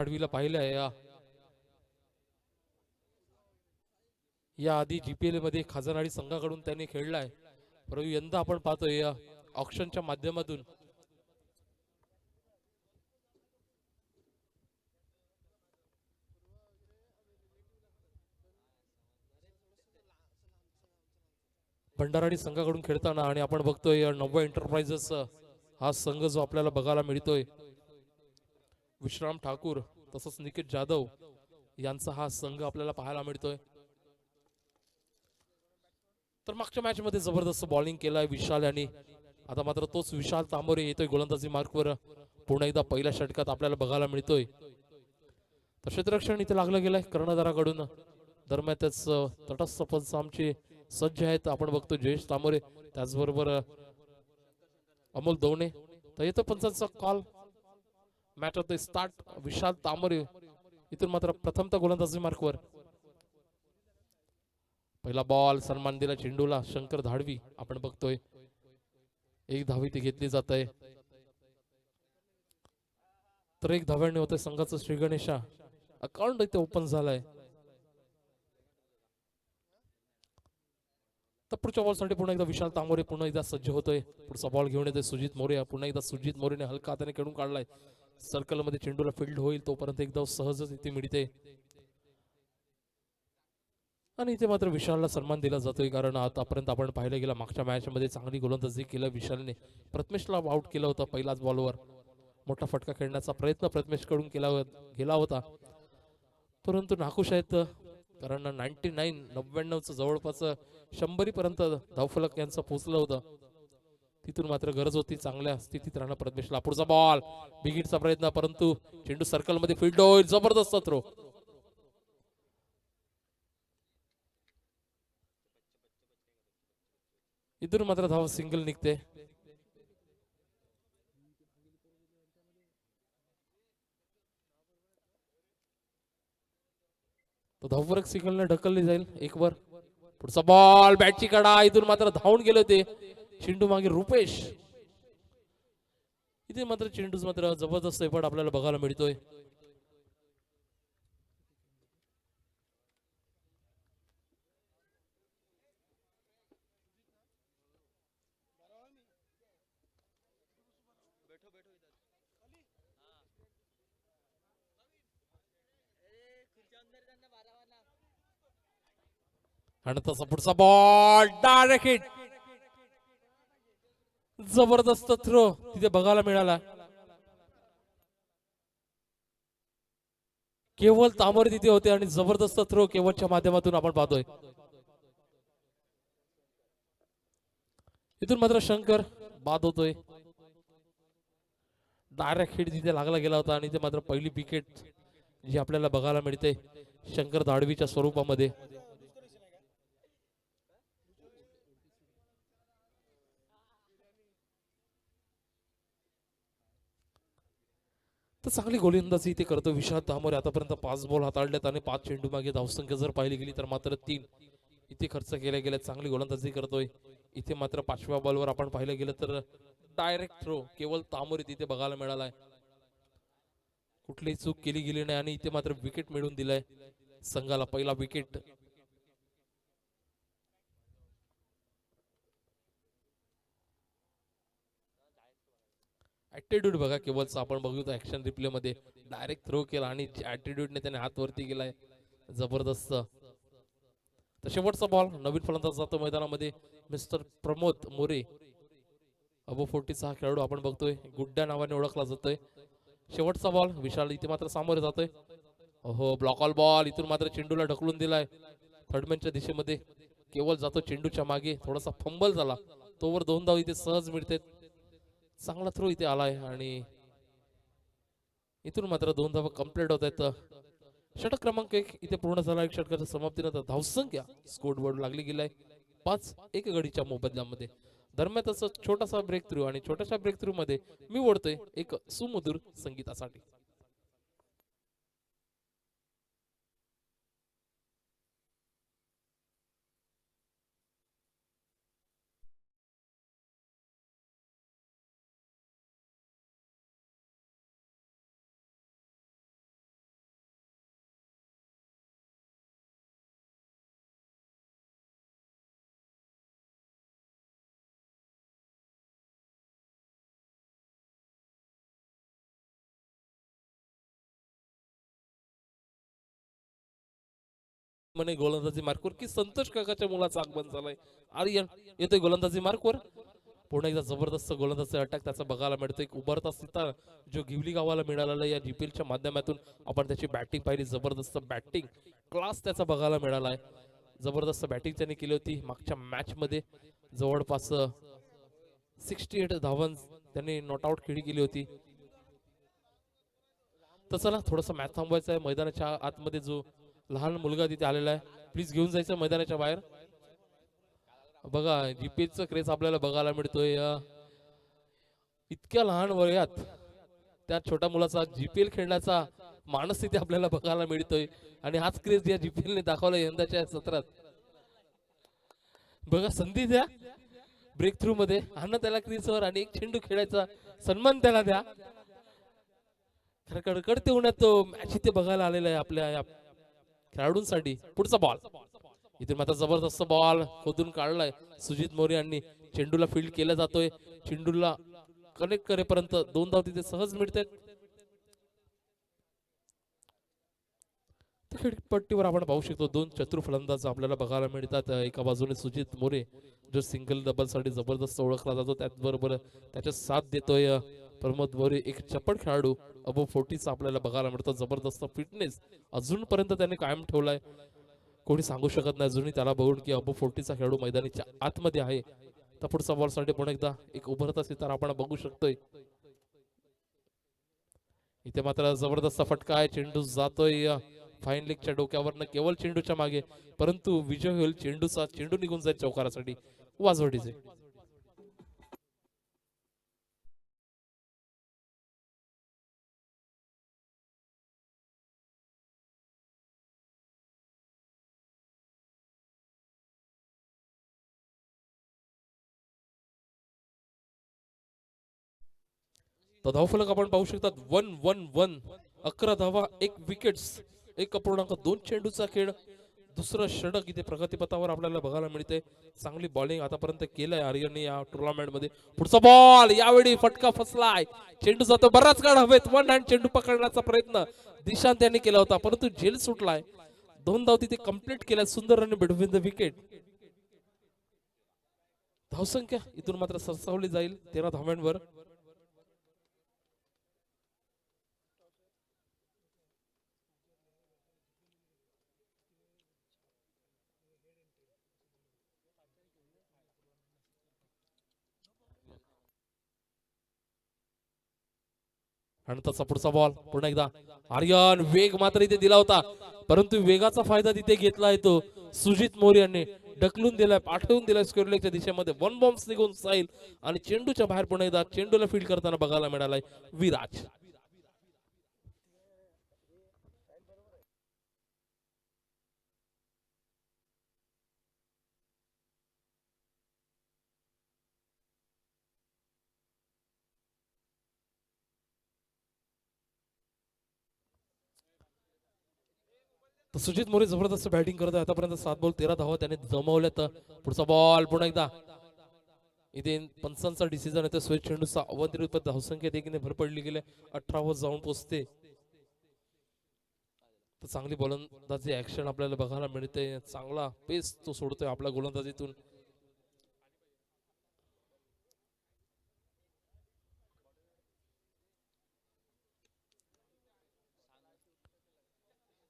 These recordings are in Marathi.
आडवीला पाहिलंय या आधी जीपीएल मध्ये खाजरवाडी संघाकडून त्याने खेळलाय, परंतु यंदा आपण पाहतोय या ऑक्शनच्या माध्यमातून भंडाराडी संघाकडून खेळताना आणि आपण बघतोय नव्या एंटरप्राइजेस हा संघ जो आपल्याला बघायला मिळतोय, विश्राम ठाकूर तसंच निकेत जाधव यांचा हा संघ आपल्याला पाहायला मिळतोय. तर मागच्या मॅच मध्ये जबरदस्त बॉलिंग केलाय विशाल यांनी. आता मात्र तोच विशाल तांबोरे येतोय गोलंदाजी मार्कवर, पुन्हा एकदा पहिल्या षटकात आपल्याला बघायला मिळतोय. तर क्षेत्ररक्षण इथे लागलं गेलंय कर्णधाराकडून. दरम्यान त्याच तटस्थ पंच आमचे सज्ज आहेत, आपण बघतो जयेश तांबोरे, त्याचबरोबर अमोल दवणे. तर येतो पंचांचा कॉल. मॅच होते स्टार्ट. विशाल तांबोरे इथून मात्र प्रथमतः गोलंदाजी मार्कवर. पहिला बॉल सन्मान दिला चेंडूला शंकर धाडवी. आपण बघतोय एक धावी ती घेतली जात आहे. तर एक धाव्याने होतंय संघाचं श्री गणेशा. अकाउंट इथे ओपन झालंय. तर पुढच्या बॉलसाठी पुन्हा एकदा विशाल तांबोरे पुन्हा एकदा सज्ज होतोय. पुढचा बॉल घेऊन येते सुजित मोरे. पुन्हा एकदा सुजित मोरेने हलका हाताने खेळून काढलाय. सर्कल मध्ये चेंडूला फील्ड होईल तोपर्यंत एकदा सहजच इथे मिळते. आणि इथे मात्र विशालला सन्मान दिला जातोय, कारण आतापर्यंत आपण पाहिलं गेलं मागच्या मॅच मध्ये चांगली गोलंदाजी केलं विशालने. प्रथमेशला आउट केलं होतं पहिल्याच बॉलवर. मोठा फटका खेळण्याचा प्रयत्न प्रथमेश कडून गेला होता, परंतु नाखुश आहेत, कारण 99 जवळपास 100 पर्यंत धावफलक यांचं पोहोचलं होतं. तिथून मात्र गरज होती चांगल्या स्थितीत राहणं प्रथमेशला. पुढचा बॉल बिगिटचा प्रयत्न, परंतु चेंडू सर्कल मध्ये फील्ड होईल. जबरदस्त थ्रो. इथून मात्र धाव सिंगल निघते. तो धावफरक सिंगलने ढकलली जाईल एक वर. पुढचा बॉल बॅटची कडा. इथून मात्र धावून गेले होते चेंडू मागे रुपेश. इथे मात्र चेंडू मात्र जबरदस्त एफर्ट आपल्याला बघायला मिळतोय. आणि तसा पुढचा बॉल डायरेक्ट हिट. जबरदस्त थ्रो तिथे बघायला मिळाला. केवळ तांबोरे तिथे होते आणि जबरदस्त थ्रो केवळच्या माध्यमातून आपण पाहतोय. इथून मात्र शंकर बाद होतोय. डायरेक्ट हिट तिथे लागला गेला होता आणि ते मात्र पहिली विकेट जी आपल्याला बघायला मिळते शंकर धाडवीच्या स्वरूपामध्ये. तर चांगली गोलंदाजी इथे करतो विशाल तांबोरे. आतापर्यंत 5 बॉल हाताळल्यात आणि 5 चेंडू मागे धावसंख्या जर पाहिली गेली तर मात्र 3 इथे खर्च केल्या गेल्या. चांगली गोलंदाजी करतोय. इथे मात्र 5व्या बॉलवर आपण पाहिलं गेलं तर डायरेक्ट थ्रो केवळ तांबोरे तिथे बघायला मिळालाय. कुठलीही चूक केली गेली नाही आणि इथे मात्र विकेट मिळवून दिलाय संघाला पहिला विकेट. ऍटिट्यूड बघा केवळचा. आपण बघतो ऍक्शन रिप्ले मध्ये डायरेक्ट थ्रो केला आणि ऍटिट्यूडने त्याने हात वरती केलाय. जबरदस्त. तर शेवटचा बॉल नवीन फलंदाज जातो मैदानामध्ये मिस्टर प्रमोद मोरे. अबो 40 हा खेळाडू आपण बघतोय गुड्डा नावाने ओळखला जातोय. शेवटचा बॉल विशाल इथे मात्र सामोरे जातोय. हो ब्लॉक ऑल बॉल. इथून मात्र चेंडूला ढकलून दिलाय थर्डमॅनच्या दिशेमध्ये. केवळ जातो चेंडूच्या मागे. थोडासा फंबल झाला तोवर 2 धाव इथे सहज मिळते. चांगला थ्रो इथे आलाय आणि इथून मात्र 2 धावा कंप्लीट होत आहेत. षटक क्रमांक 1 इथे पूर्ण झाला. एक षटकाच्या समाप्तीनंतर धावसंख्या स्कोर बोर्ड लागली गेलाय 5-1 गडीच्या मोबदल्यामध्ये. दरम्यान तसं छोटासा ब्रेक थ्रू आणि छोट्याशा ब्रेक थ्रू मध्ये मी ओढतोय एक सुमधुर संगीतासाठी. म्हणे गोलंदाजी मार्कवर की संतोष काकाच्या मुलाचं आगमन झालंय. आर्यन येतोय गोलंदाजी मार्कवर. पुन्हा एकदा जबरदस्त गोलंदाजी अटॅक त्याचा बघायला मिळतो. एक उभरता सितारा जो गिवली गावाला मिळालेला या जीपीएलच्या माध्यमातून आपण त्याची बॅटिंग पाहिली. जबरदस्त बॅटिंग क्लास त्याचा बघायला मिळाला आहे. जबरदस्त बॅटिंग त्याने केली होती मागच्या मॅच मध्ये. जवळपास 68 धावन त्यांनी नॉट आउट खेळी केली होती. तर चला थोडंसं मॅच थांबवायचं आहे. मैदानाच्या आतमध्ये जो लहान मुलगा तिथे आलेला आहे प्लीज घेऊन जायचं मैदानाच्या बाहेर. बघा जीपीएलचं क्रेज आपल्याला बघायला मिळतोय. इतक्या लहान वयात त्या छोट्या मुलाचा जीपीएल खेळण्याचा मानस तिथे आपल्याला बघायला मिळतोय. आणि हाच क्रेज या जीपीएलने दाखवला यंदाच्या सत्रात. बघा संधी द्या ब्रेक थ्रू मध्ये, आणा त्याला क्रीजवर आणि एक चेंडू खेळायचा सन्मान त्याला द्या. कडकडते उन्हात तो मॅच इथे बघायला आलेला आहे आपल्या या खेळाडूंसाठी. पुढचा बॉल इथे मात्र जबरदस्त बॉल खोदून काढलाय सुजित मोरे यांनी. चेंडूला फील्ड केला जातोय. चेंडूला कनेक्ट करेपर्यंत 2 धाव तिथे सहज मिळतात. खेळपट्टीवर आपण पाहू शकतो 2 चतुर फलंदाज आपल्याला बघायला मिळतात. एका बाजूने सुजित मोरे जो सिंगल डबल साठी जबरदस्त ओळखला जातो, त्याचबरोबर त्याच्या साथ देतोय प्रमोद मोरे, एक चपळ खेळाडू अबो 40 आपल्याला बघायला मिळतो. जबरदस्त फिटनेस अजूनपर्यंत त्याने कायम ठेवलाय. कोणी सांगू शकत नाही अजूनही त्याला बघून की अबो 40चा खेळाडू मैदानीच्या आतमध्ये आहे. तर पुढचा बॉल साठी पुन्हा एकदा एक उभरता सितारा आपण बघू शकतोय. इथे मात्र जबरदस्त फटका आहे. चेंडू जातोय फाईन लेगच्या डोक्यावरनं केवळ चेंडूच्या मागे, परंतु विजय होईल चेंडूचा. चेंडू निघून जाईल चौकारासाठी वाजवडीचे. तर धावफलक आपण पाहू शकतात 1-1-1. 11 धावा 1 विकेट्स 1.2 चेंडूचा खेळ. दुसरं षटक इथे प्रगतीपथावर आपल्याला बघायला मिळते. चांगली बॉलिंग आतापर्यंत केलंय आर्यनने या टुर्नामेंट मध्ये. पुढचा बॉल यावेळी फटका फसलाय. चेंडू जातो बराच काळ हवेत. वन हँड चेंडू पकडण्याचा प्रयत्न दिशांत यांनी केला होता, परंतु झेल सुटलाय. 2 धाव तिथे कंप्लीट केल्या. सुंदर रन बिटवीन द विकेट. धावसंख्या इथून मात्र सरसावली जाईल 13 धावांवर. आणि तसा पुढचा बॉल पुन्हा एकदा आर्यन. वेग मात्र इथे दिला होता, परंतु वेगाचा फायदा तिथे घेतला तो सुजित मोरे यांनी. ढकलून दिलाय, पाठवून दिलाय स्क्वेअर लेगच्या दिशेमध्ये. 1 बॉम्ब्स निघून जाईल आणि चेंडूच्या बाहेर पुन्हा एकदा चेंडूला फील्ड करताना बघायला मिळालाय विराज. तर सुजित मोरे जबरदस्त बॅटिंग करत आहे. आतापर्यंत 7 बॉल 13 धावा त्याने जमवल्यात. पुढचा बॉल पुन्हा एकदा इथे पंचांचा डिसिजन येतो. स्वेच चेंडूचा अवंतिरित धावसंख्येत एकीने भर पडली गेले. 18 वर जाऊन पोहोचते. तर चांगली गोलंदाजी ऍक्शन आपल्याला बघायला मिळते. चांगला पेस तो सोडतोय आपल्या गोलंदाजीतून.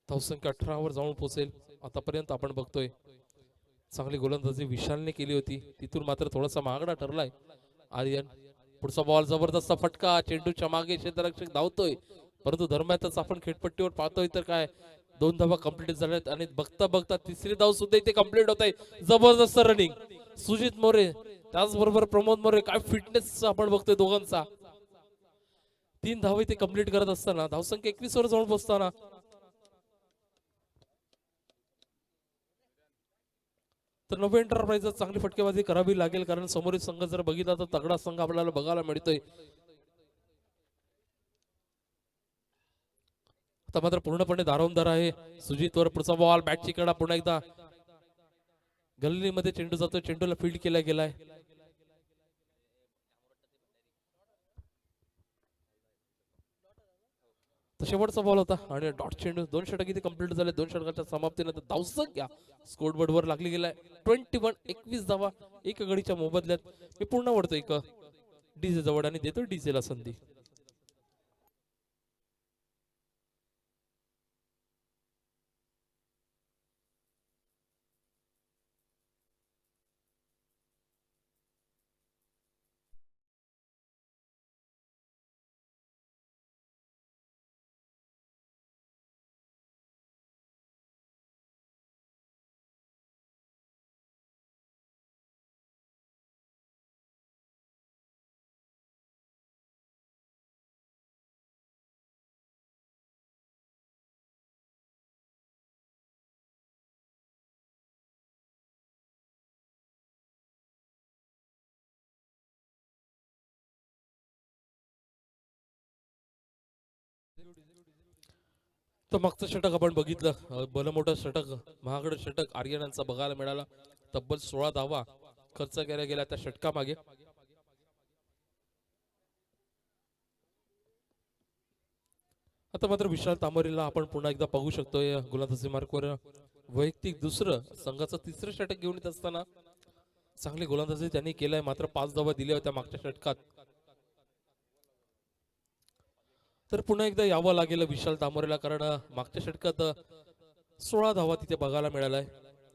धावसंख्या 18 वर जाऊन पोहोचेल. आतापर्यंत आपण बघतोय चांगली गोलंदाजी विशालने केली होती, तिथून मात्र थोडासा महागडा ठरलाय आर्यन. पुढचा बॉल जबरदस्त फटका. चेंडूच्या मागे क्षेत्ररक्षक धावतोय, परंतु दरम्यानच आपण खेळपट्टीवर पाहतोय तर काय 2 धावा कंप्लीट झाल्यात आणि बघता बघता तिसरी धाव सुद्धा इथे कंप्लीट होत आहे. जबरदस्त रनिंग सुजित मोरे, त्याचबरोबर प्रमोद मोरे. काय फिटनेस आपण बघतोय दोघांचा. 3 धावा इथे कंप्लीट करत असताना धावसंख्या 21 वर जाऊन पोहोचताना तर नवी एंटरप्राइज चांगली फटकेबाजी करावी लागेल, कारण समोरील संघ जर बघितला तर तगडा संघ आपल्याला बघायला मिळतोय. आता मात्र पूर्णपणे दारोमदार आहे सुजित वर. पुढचा बॉल बॅटची कडा पुन्हा एकदा गल्लीमध्ये चेंडू जातो. चेंडूला फील्ड केला गेलाय. तर शेवटचा बॉल होता आणि डॉट चेंडू. 2 षटक इथे कंप्लीट झाले. 2 षटकाच्या समाप्तीनंतर धावसंख्या स्कोरबोर्ड वर लागली गेलाय 21 धावा एक गडीच्या मोबदल्यात. मी पुन्हा वळतो एक डीजे जवळ आणि देतो डीजे ला संधी. तर मागचं षटक आपण बघितलं. भलं मोठं षटक, महागड षटक आर्यनांचा बघायला मिळाला. तब्बल 16 धावा खर्च केल्या गेल्या त्या षटकामागे. आता मात्र विशाल तांबरेला आपण पुन्हा एकदा पाहू शकतोय गोलंदाजी मार्कवर. वैयक्तिक दुसरं, संघाचं तिसरं षटक घेऊन येत असताना चांगली गोलंदाजी त्यांनी केलाय. मात्र 5 धावा दिल्या होत्या मागच्या षटकात. तर पुन्हा एकदा यावं लागेल विशाल तांबरेला, कारण मागच्या षटकात 16 धावा तिथे बघायला मिळालाय.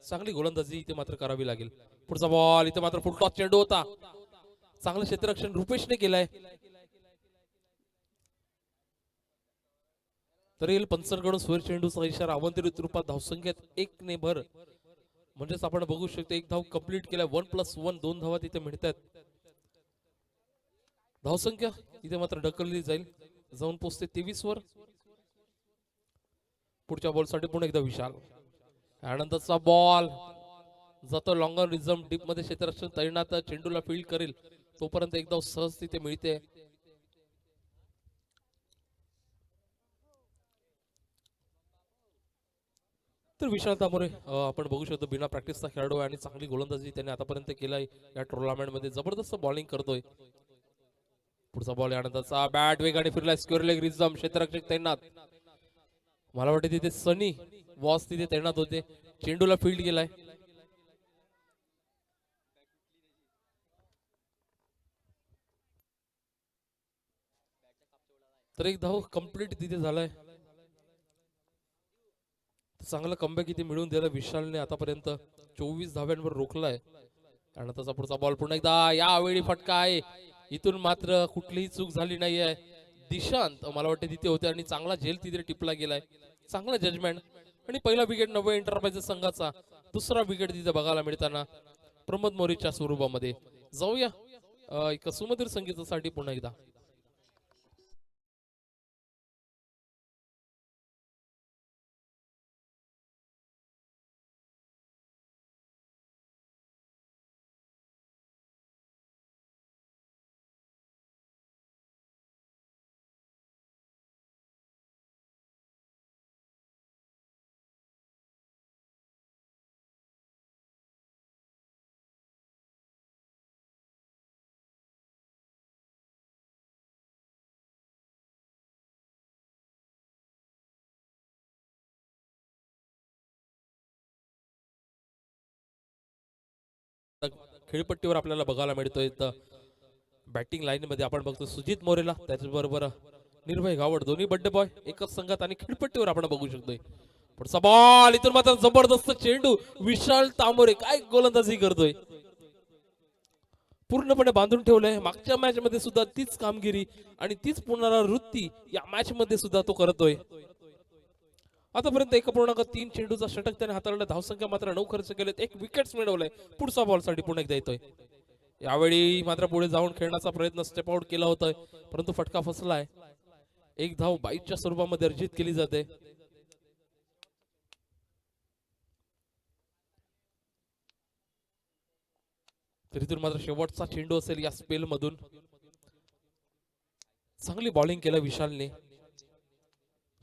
चांगली गोलंदाजी इथे मात्र करावी लागेल. पुढचा बॉल इथे मात्र फुल टॉस चेंडू होता. चांगलं क्षेत्ररक्षण रुपेशने केलंय. तर येईल पंचरकडून स्वर चेंडूचा इशारा. अवंतरित रूपात धावसंख्येत 1 ने भर, म्हणजेच आपण बघू शकतो 1 धाव कंप्लीट केलाय. 1+1 2 धावा तिथे मिळतात. धावसंख्या इथे मात्र ढकलली जाईल, जाऊन पोहोचते 23 वर. पुढच्या बॉल साठी पुन्हा एकदा विशाल. आनंदाचा बॉल जातो लॉंगर रिझम डीप मध्ये. क्षेत्ररक्षण तैनात, चेंडूला फील्ड करेल तोपर्यंत एक धाव सहज तिथे मिळते. तर विशाल तांबरे आपण बघू शकतो बिना प्रॅक्टिसचा खेळाडू आहे आणि चांगली गोलंदाजी त्याने आतापर्यंत केलाय या टुर्नामेंट मध्ये. जबरदस्त बॉलिंग करतोय. पुढचा बॉल आनंदाचा, बॅट वेगाने फिरलाय. स्क्वेअर लेग रिझम, क्षेत्ररक्षक तैनात. मला वाटतं तिथे सनी वॉस तिथे तैनात होते. चेंडूला फील्ड गेलाय. तर एक धाव कंप्लीट तिथे झालाय. चांगलं कमबॅक इथे मिळून दिलं विशालने. आतापर्यंत 24 धाव्यांवर रोखलाय. आणि त्याचा पुढचा बॉल पुन्हा एकदा, यावेळी फटका आहे. इथून मात्र कुठलीही चूक झाली नाहीये. दिशांत मला वाटतं तिथे होते आणि चांगला झेल तिथे टिपला गेलाय. चांगला जजमेंट. आणि पहिला विकेट नवे एंटरप्राइजेस संघाचा, दुसरा विकेट तिथे बघायला मिळताना प्रमोद मोरेच्या स्वरूपामध्ये. जाऊया एक सुमधुर संगीतासाठी पुन्हा एकदा. खेळपट्टीवर आपल्याला बघायला मिळतोय. बॅटिंग लाईन मध्ये आपण बघतो सुजित मोरेला, त्याचबरोबर निर्भय गावड, दोन्ही बड्डे बॉय एकच संघात. आणि खेळपट्टीवर आपण बघू शकतोय पुढचा बॉल. इथून मात्र जबरदस्त चेंडू. विशाल तांबरे काय गोलंदाजी करतोय. पूर्णपणे बांधून ठेवलंय. मागच्या मॅच मध्ये सुद्धा तीच कामगिरी आणि तीच पुनरावृत्ती या मॅच मध्ये सुद्धा तो करतोय. आतापर्यंत 1.3 चेंडूचा षटक त्याने हाताळला. धावसंख्या मात्र 9 खर्च केलेत. 1 विकेट मिळवलंय. पुढचा बॉल साठी पुन्हा एकदा येतोय. यावेळी मात्र पुढे जाऊन खेळण्याचा प्रयत्न स्टेप आउट केला होता, परंतु फटका फसलाय. 1 धाव 22च्या स्वरूपामध्ये अर्जित केली जाते. तरी मात्र शेवटचा चेंडू असेल या स्पेल मधून. चांगली बॉलिंग केलं विशालने.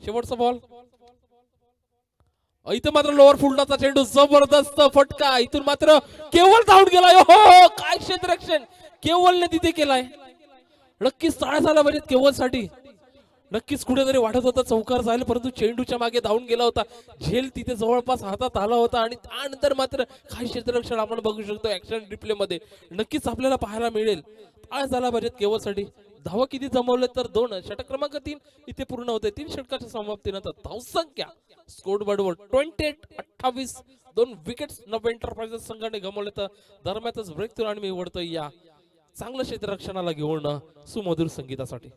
शेवटचा बॉल. इथं मात्र लोअर फुलटाचा चेंडू, जबरदस्त फटका. इथून मात्र केवळ धावून गेलाय. हो काय क्षेत्ररक्षण केवलने तिथे केलाय. नक्कीच टाळ्या झाल्या पाहिजेत केवल साठी. नक्कीच कुठेतरी वाटत होता चौकार जाईल, परंतु चेंडूच्या मागे धावून गेला होता. झेल तिथे जवळपास हातात आला होता आणि त्यानंतर मात्र काही क्षेत्ररक्षण आपण बघू शकतो ऍक्शन रिप्ले मध्ये नक्कीच आपल्याला पाहायला मिळेल. आज झाला पाहिजेत केवळसाठी धावा किती जमवले तर 2. षटक क्रमांक 3 इथे पूर्ण होते. 3 षटकाच्या समाप्तीनंतर धावसंख्या स्कोर बोर्डवर 28-28 2 विकेट्स नव एंटरप्राइजेस संघाने गमावले. तर दरम्यानच ब्रेक थ्रू आणि मी वळतोय या चांगलं क्षेत्ररक्षणाला घेऊन सुमधुर संगीतासाठी.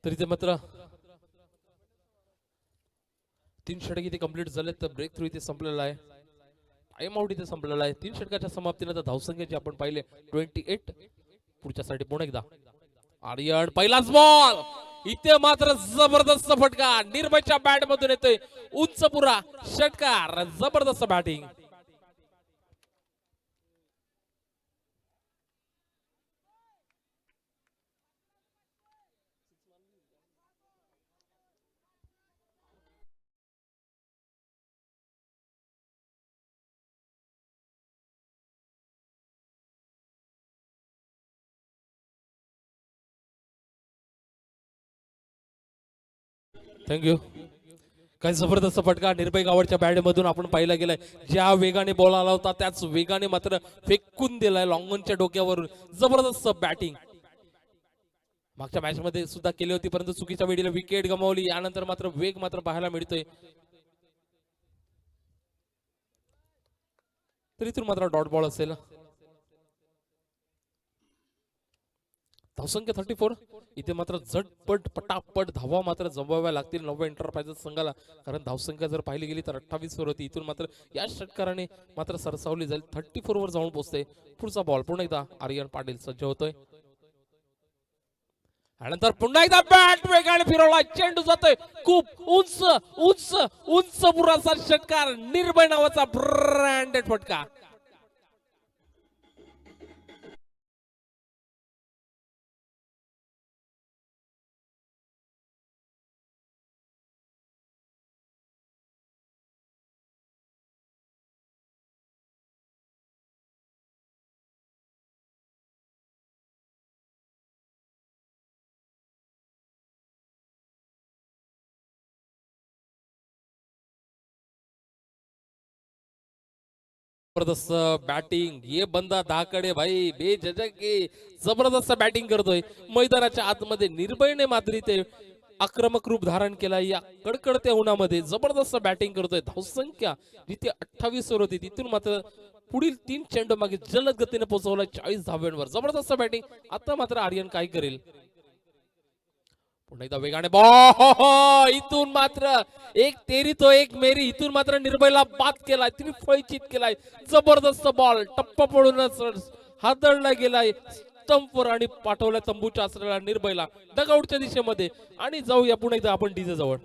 तरी ते मात्र 3 षटक इथे कंप्लीट झाले. तर ब्रेक थ्रू इथे संपलेला आहे. टाइम आउट इथे संपलेला आहे. 3 षटकाच्या समाप्तीनंतर धावसंख्येचे आपण पाहिले 28. पुढच्या साठी पुन्हा एकदा आर्यन पहिलाच बॉल इथे मात्र जबरदस्त फटका निर्भयच्या बॅट मधून येतोय. उंच पुरा षटकार जबरदस्त बॅटिंग. थँक्यू. काय जबरदस्त फटका निर्भय गावडच्या बॅट मधून आपण पाहिला गेलाय. ज्या वेगाने बॉल आला होता त्याच वेगाने मात्र फेकून दिलाय लॉंगनच्या डोक्यावरून. जबरदस्त बॅटिंग मागच्या मॅच मध्ये सुद्धा केली होती, परंतु चुकीच्या वेळेला विकेट गमावली. यानंतर मात्र वेग मात्र पाहायला मिळतोय. तरी इथून मात्र डॉट बॉल असेल. धावसंख्या 34. इथे मात्र झटपट पटापट धावा मात्र जमवाव्या लागतील नव्या एंटरप्राइजेस संघाला, कारण धावसंख्या जर पाहिली गेली तर 28 वर होती. इथून मात्र या षटकाराने मात्र सरसावली जाईल. 34 वर जाऊन पोहोचते. पुढचा बॉल पुन्हा एकदा आर्यन पाटील सज्ज होतोय. त्यानंतर पुन्हा एकदा बॅट वेगाने फिरवला. चेंडू जातोय खूप उंच उंच उंच पुराचा षटकार. निर्भय नावाचा ब्रँडेड फटका. जबरदस्त बॅटिंग. ये बंदा धाकडे भाई बेझिझक जबरदस्त बॅटिंग करतोय. मैदानाच्या आतमध्ये निर्भयने मात्र ते आक्रमक रूप धारण केला. या कडकडत्या उन्हामध्ये जबरदस्त बॅटिंग करतोय. धावसंख्या जिथे 28 वर होती तिथून मात्र पुढील 3 चेंडू मागे जलद गतीने पोहोचवला 40 धाव्यांवर. जबरदस्त बॅटिंग. आता मात्र आर्यन काय करेल. पुन्हा एकदा वेगाने बॉल. इथून मात्र एक तेरी तो एक मेरी. इथून मात्र निर्भयला बाद केलाय. त्रिफळीचित केलाय. जबरदस्त बॉल टप्पा पडूनच हादरला गेलाय स्टंपवर आणि पाठवल्या तंबूच्या असलेल्या निर्भयला डगआउटच्या दिशेमध्ये. आणि जाऊया पुन्हा एकदा आपण डीजे जवळ.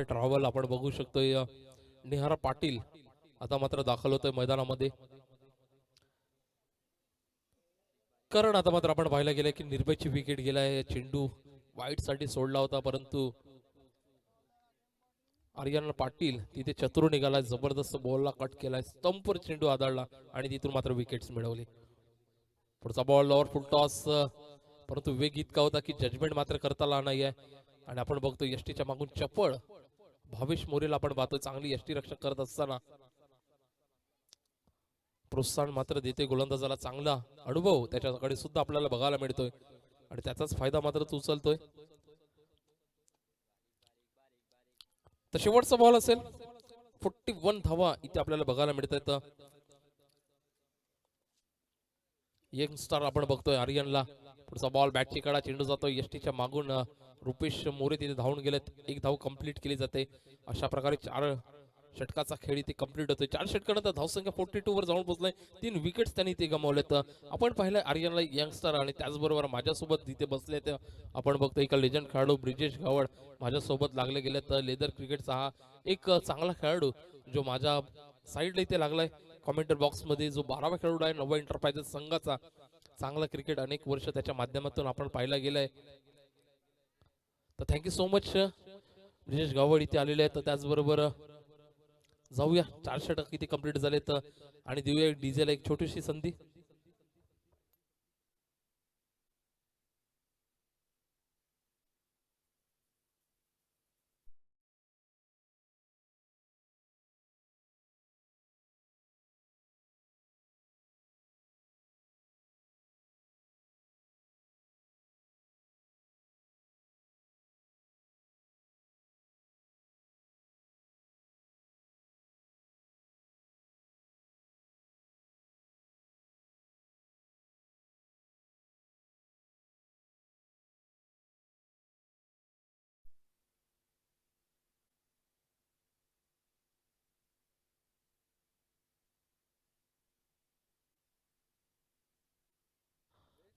ट्रॅव्हल आपण बघू शकतोय निहारा पाटील आता मात्र दाखल होतोय मैदानामध्ये. कारण आता मात्र आपण पाहायला गेलं की निर्भयची विकेट गेलाय, चेंडू वाईट साठी सोडला होता परंतु आर्यन पाटील तिथे चतुर निघाला, जबरदस्त बॉलला कट केलाय, स्टंपवर चेंडू आदळला आणि तिथून मात्र विकेट्स मिळवली. पुढचा बॉल लॉवर फुल टॉस, परंतु वेग इतका होता की जजमेंट मात्र करता आला नाहीये. आणि आपण बघतो यष्टीच्या मागून चपळ भावेश मोरेला आपण पाहतोय चांगली यष्टी रक्षक करत असताना प्रोत्साहन मात्र देते गोलंदाजाला, चांगला अनुभव त्याच्याकडे सुद्धा आपल्याला बघायला मिळतोय आणि त्याचाच फायदा मात्र तो उचलतोय. तर शेवटचा बॉल असेल, 41 धावा इथे आपल्याला बघायला मिळत आहेत. यंगस्टार आपण बघतोय आर्यनला. पुढचा बॉल बॅटची कडा, चेंडू जातोय यष्टीच्या मागून, रुपेश मोरे तिथे धावून गेलेत, एक धाव कंप्लीट केली जाते. अशा प्रकारे 4 षटकाचा खेळ इथे कंप्लीट होतोय. 4 षटकानंतर धावसंख्या 42 वर जाऊन पोहोचलाय. 3 विकेट्स त्यांनी इथे गमावलेत. आपण पाहिलं आर्यनला यंगस्टर आणि त्याचबरोबर माझ्यासोबत तिथे बसले ते आपण बघतो एका लेजंड खेळाडू ब्रिजेश गावड माझ्यासोबत लागले गेले. तर लेदर क्रिकेटचा हा एक चांगला खेळाडू जो माझ्या साईडला इथे लागलाय कॉमेंटर बॉक्स मध्ये, जो 12वा खेळाडू आहे नवा एंटरप्राइजेस संघाचा. चांगला क्रिकेट अनेक वर्ष त्याच्या माध्यमातून आपण पाहायला गेलाय. तर thank you so much Brijesh Gawad इथे आलेले आहेत. त्याचबरोबर जाऊया 4 षटक इथे कंप्लीट झालेत आणि देऊया डीजेला एक छोटीशी संधी.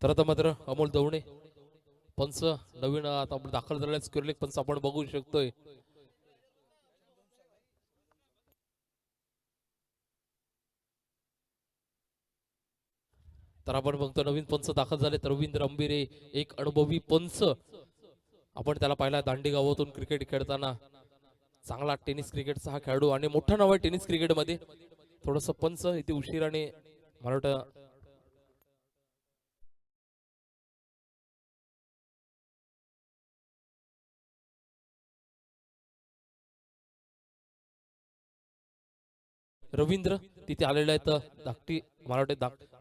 तर आता मात्र अमोल दवणे पंच नवीन आता आपण दाखल झालेला स्क्वेअर पंच आपण बघू शकतोय. तर आपण बघतो नवीन पंच दाखल झाले रवींद्र अंबिरे, एक अनुभवी पंच. आपण त्याला पाहिला दांडी गावातून क्रिकेट खेळताना. चांगला टेनिस क्रिकेटचा हा खेळाडू आणि मोठा नाव आहे टेनिस क्रिकेटमध्ये. थोडस पंच इथे उशिराने मला वाटतं रवींद्र तिथे आलेले आहेत. धाकटी मला वाटते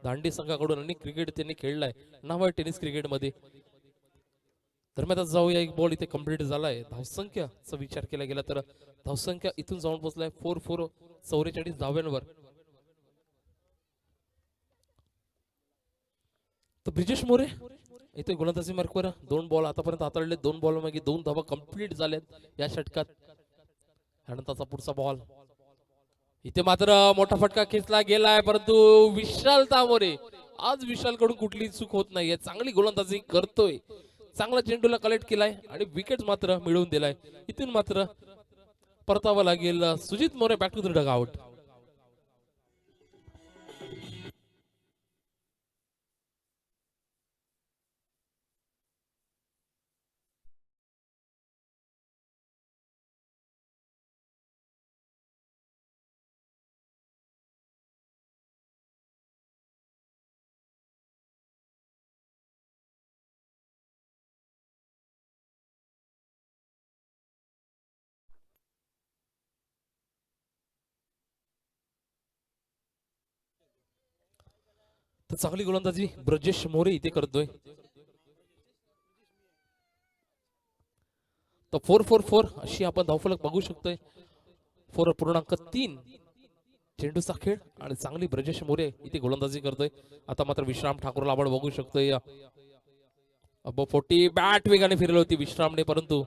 दांडी संघाकडून अनेक क्रिकेट त्यांनी खेळलाय, नाव आहे टेनिस क्रिकेटमध्ये. दरम्यान जाऊया, एक बॉल इथे कंप्लीट झालाय. धावसंख्याचा विचार केला गेला तर धावसंख्या इथून जाऊन पोहोचलाय 44 धाव्यांवर. तर ब्रिजेश मोरे इथे गोलंदाजी मार्कवर 2 बॉल आतापर्यंत हाताळले, 2 बॉल मागे 2 धावा कंप्लीट झाल्यात या षटकात. त्यानंतरचा पुढचा बॉल इथे मात्र मोठा फटका खेचला गेलाय, परंतु विशाल तामोरे आज विशाल कडून कुठली चूक होत नाहीये, चांगली गोलंदाजी करतोय, चांगला चेंडूला कलेक्ट केलाय आणि विकेट मात्र मिळवून दिलाय. इथून मात्र परतावं लागेल Sujit More back to the dugout. तर चांगली गोलंदाजी ब्रजेश मोरे इथे करतोय. तर 4-4-4 अशी आपण धावफलक बघू शकतोय. 4.3 चेंडूचा खेळ आणि चांगली ब्रजेश मोरे इथे गोलंदाजी करतोय. आता मात्र विश्राम ठाकूरला आपण बघू शकतोय. अब 40 बॅट वेगाने फिरली होती विश्रामने, परंतु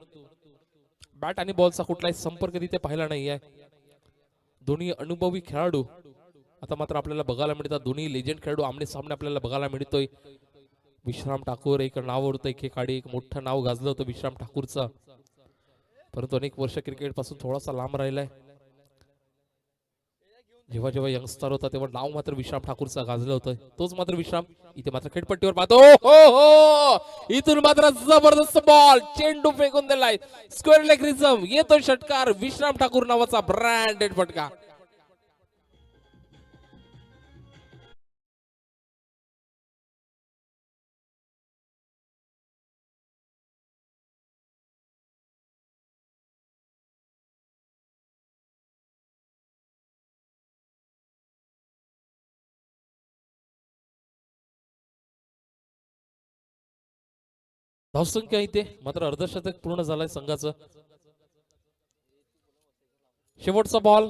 बॅट आणि बॉलचा कुठलाही संपर्क तिथे पाहिला नाहीये. दोन्ही अनुभवी खेळाडू आता मात्र आपल्याला बघायला मिळतात, दोन्ही लेजंड खेळाडू आमने सामने आपल्याला बघायला मिळतोय. विश्राम ठाकूर एक नाव होतं एकेकाळी, एक मोठं नाव गाजलं होतं विश्राम ठाकूरचं. परंतु अनेक वर्ष क्रिकेट पासून थोडासा लांब राहिलाय. जेव्हा जेव्हा यंगस्टर होता तेव्हा नाव मात्र विश्राम ठाकूरचा गाजलं होतं. तोच मात्र विश्राम इथे मात्र खेळपट्टीवर पाहतो. हो हो, इथून मात्र जबरदस्त बॉल, चेंडू फेकून दिलाय स्क्वेअर लेग रिझम. येतो षटकार, विश्राम ठाकूर नावाचा ब्रँडेड फटका. धावसंख्या इथे मात्र अर्धशतक पूर्ण झालंय संघाचं. शेवटचा बॉल,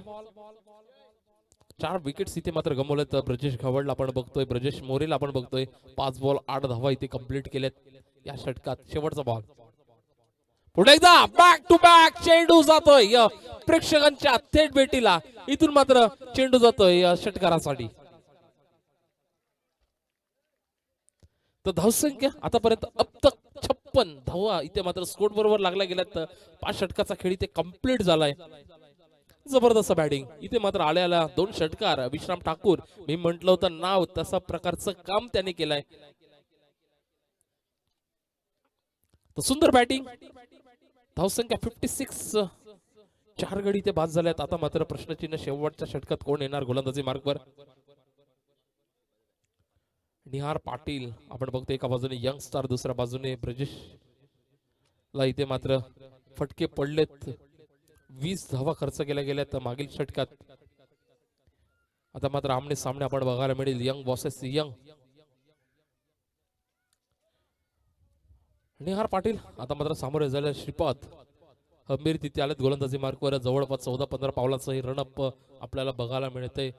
4 विकेट्स इथे मात्र गमवलेत. ब्रजेश घावडला आपण बघतोय, ब्रजेश मोरेला आपण बघतोय. 5 बॉल 8 धावा इथे कंप्लीट केल्यात या षटकात. शेवटचा बॉल, पुढे एकदा बॅक टू बॅक चेंडू जातोय प्रेक्षकांच्या थेट भेटीला. इथून मात्र चेंडू जातोय षटकारासाठी. तर धावसंख्या आतापर्यंत अब तक 56 धावा इथे मात्र स्कोर बरोबर लागल्या गेल्यात. 5 षटकाचा खेळ इथे कंप्लीट झालाय. जबरदस्त बॅटिंग इथे मात्र आल्याला 2 षटकार. विश्राम ठाकूर, मी म्हंटल होतं नाव तसा प्रकारचं काम त्याने केलंय. तर सुंदर बॅटिंग. धावसंख्या 56, 4 गडी इथे बाद झाल्यात. आता मात्र प्रश्नचिन्ह शेवटच्या षटकात कोण येणार गोलंदाजी मार्कवर. निहार पाटील आपण बघतो एका बाजूने यंग स्टार, दुसऱ्या बाजूने ब्रजेश ला इथे मात्र फटके पडलेत. 20 धावा खर्च केल्या गेल्यात मागील षटकात. आता मात्र आमने सामने आपण बघायला मिळेल यंग बॉसेस यंग. निहार पाटील आता मात्र सामोरे झाले श्रीपाद हंबीर तिथे आलेत गोलंदाजी मार्कवर. जवळपास 14-15 पावलाचं हे रनअप आपल्याला बघायला मिळतंय.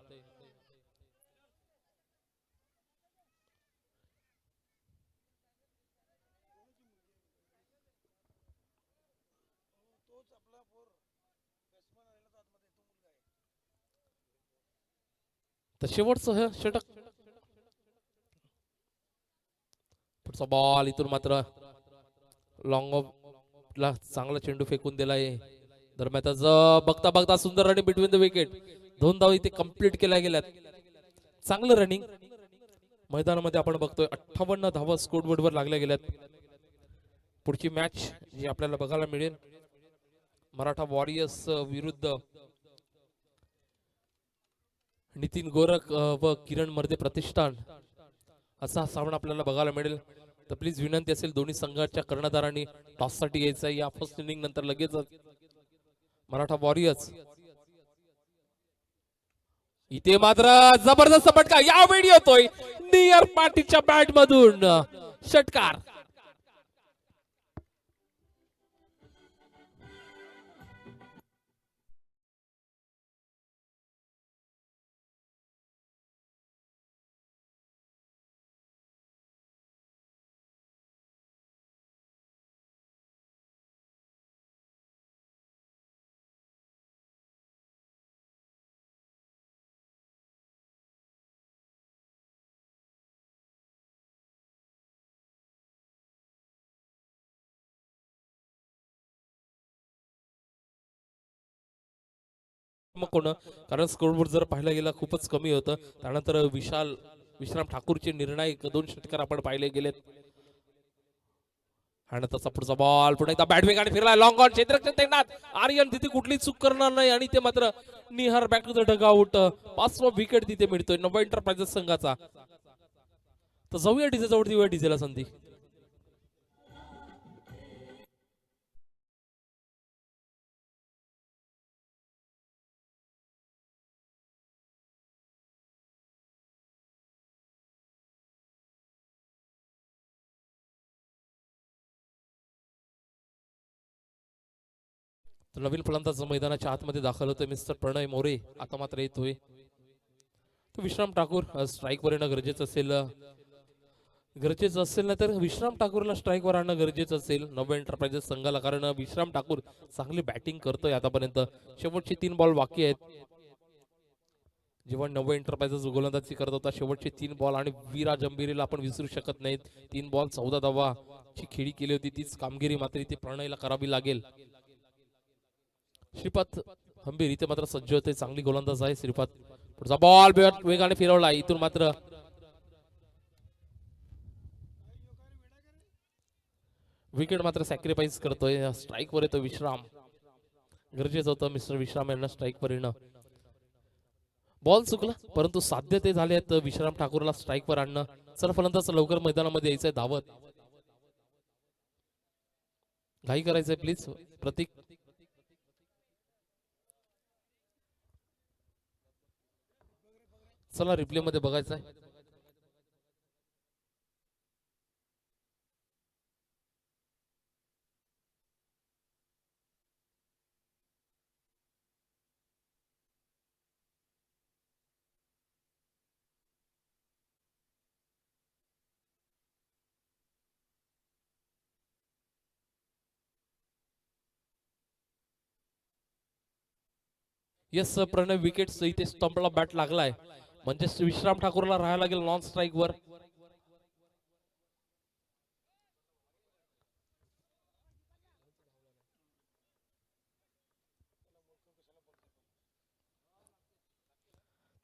तर शेवटचं हे षटक, पुढचा बॉल इथून मात्र लॉंग ऑफ ला चांगला चेंडू फेकून दिलाय. दरम्यानच बघता बघता सुंदर रनिंग बिटवीन द विकेट. 2 धाव इथे कंप्लीट केल्या गेल्यात. चांगलं रनिंग मैदानामध्ये आपण बघतोय. 58 धावा स्कोर बोर्डवर लागल्या गेल्यात. पुढची मॅच जी आपल्याला बघायला मिळेल मराठा वॉरियर्स विरुद्ध नितीन गोरख व किरण मर्दे प्रतिष्ठान असा सामना आपल्याला बघायला मिळेल. तर प्लीज विनंती असेल दोन्ही संघाच्या कर्णधारांनी टॉस साठी यायचं. या फर्स्ट इनिंग नंतर लगेच मराठा वॉरियर्स इथे मात्र जबरदस्त फटका यावेळी येतोय नियर पाटीच्या बॅट मधून. षटकार कोण, कारण स्कोरबोर्ड जर पाहायला गेला खूपच कमी होतं. त्यानंतर विश्राम ठाकूरचे निर्णायक 2 षटकार आपण पाहिले गेलेत. आणि तसा पुढचा बॉल पुढे एकदा बॅट वेगाने फिरला लॉंग ऑन क्षेत्ररक्षण तैनात. आर्यन तिथे कुठली चूक करणार नाही आणि ते मात्र Nihar back to the dugout. 5वा विकेट तिथे मिळतोय नवा एंटरप्राइजेस संघाचा. तर जाऊया डीजे जवळ देऊया डीजेला संधी. तर नवीन फलंदाज मैदानाच्या आतमध्ये दाखल होतोय मिस्टर प्रणय मोरे. आता मात्र येतोय तो विश्राम ठाकूर. स्ट्राईक वर येणं गरजेचं असेल ना तर विश्राम ठाकूरला स्ट्राईक वर आणणं गरजेचं असेल नवा एंटरप्राइजेस संघाला. कारण विश्राम ठाकूर चांगली बॅटिंग करतोय आतापर्यंत. शेवटचे 3 बॉल बाकी आहेत. जेव्हा नवा एंटरप्राइजेस गोलंदाजी करत होता शेवटचे 3 बॉल आणि विराज अंबिरीला आपण विसरू शकत नाहीत. 3 बॉल 14 धावा ची खेळी केली होती. तीच कामगिरी मात्र इथे प्रणयला करावी लागेल. श्रीपाद हंबीर इथे मात्र सज्ज होते, चांगली गोलंदाज आहे श्रीपाद. पुढचा बॉल वेगाने फिरवला, इथून मात्र विकेट मात्र सॅक्रिफाईस करतोय. स्ट्राईक वर येतो विश्राम, गरजेचं होतं मिस्टर विश्राम यांना स्ट्राईक वर येणं. बॉल चुकला परंतु साध्य ते झाले आहेत विश्राम ठाकूरला स्ट्राईक वर आणणं. चल फलंदाज लवकर मैदानामध्ये यायचंय, धावत घाई करायचंय प्लीज प्रतीक. चला रिप्ले मध्ये बघायचंय. येस प्रणय, विकेट इथे स्टंपला बॅट लागलाय म्हणजे विश्राम ठाकूरला राहायला लागेल नॉन स्ट्राईक वर.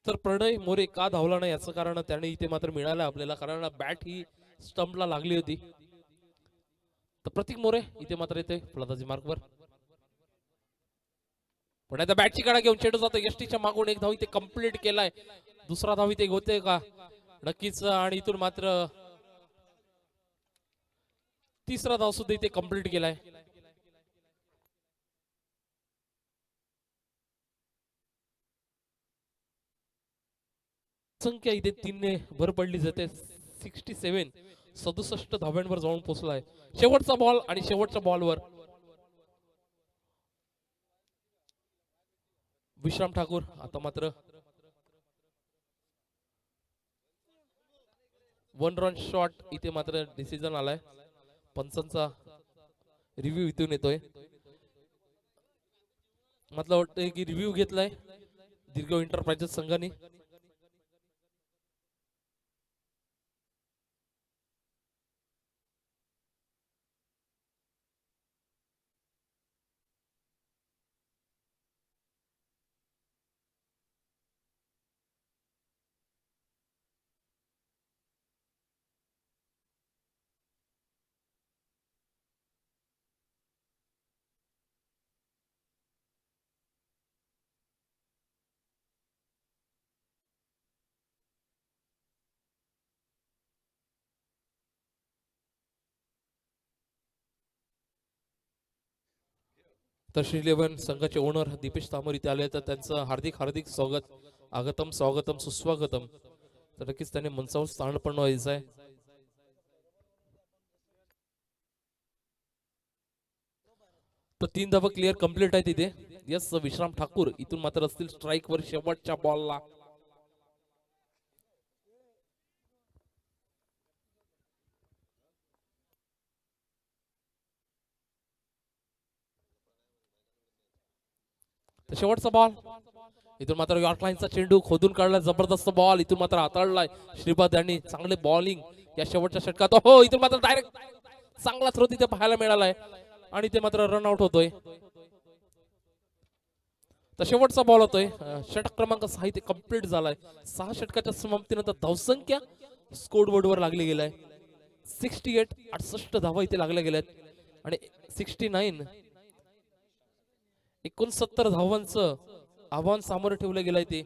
तर प्रणय मोरे का धावला नाही याचं कारण त्याने इथे मात्र मिळालं आपल्याला, कारण बॅट ही स्टंपला लागली होती. तर प्रतीक मोरे इथे मात्र येते फलंदाजी मार्कवर. पण आता बॅटची कडा घेऊन चेंडू जातो यष्टीच्या मागून, एक धाव इथे कंप्लीट केलाय. दुसरा धाव इथे होते का नक्कीच, आणि इथून मात्र तिसरा धाव सुद्धा इथे कंप्लीट केलाय. संख्या इथे 3ने भर पडली जाते. 67 67 धाव्यांवर जाऊन पोहोचलाय. शेवटचा बॉल आणि शेवटच्या बॉलवर विश्राम ठाकूर आता मात्र 1 रन शॉट. इथे मात्र डिसिजन आलाय, पंचांचा रिव्ह्यू इथून येतोय. मतलब वाटतंय की रिव्ह्यू घेतलाय दीर्घ एंटरप्राइजेस संघाने. तर श्रीलेवन संघाचे ओनर दीपेश तामोर इथे आले, तर त्यांचं हार्दिक हार्दिक स्वागत, आगतम स्वागतम सुस्वागतम. तर नक्कीच त्यांनी मंचावर स्थान पण व्हायचं आहे. तर 3 धावा क्लिअर कंप्लीट आहे तिथे. यस विश्राम ठाकूर इथून मात्र असतील स्ट्राईक वर शेवटच्या बॉलला. शेवटचा बॉल, इथून मात्र यॉर्क लाईनचा चेंडू खोदून काढला, जबरदस्त बॉल इथून मात्र हाताळलाय श्रीपाद यांनी. चांगले बॉलिंग या शेवटच्या षटकात. हो इथून मात्र डायरेक्ट चांगला थ्रो तिथे पाहायला मिळालाय आणि ते मात्र रन आउट होतोय. तर शेवटचा बॉल होतोय, षटक क्रमांक 6 इथे कंप्लीट झालाय. 6 षटकाच्या समाप्तीनंतर धावसंख्या स्कोर बोर्ड वर लागली गेलाय. 68 68 धावा इथे लागल्या गेल्यात आणि 69 69 धावांचं आव्हान सामोरं ठेवलं गेलंय. ते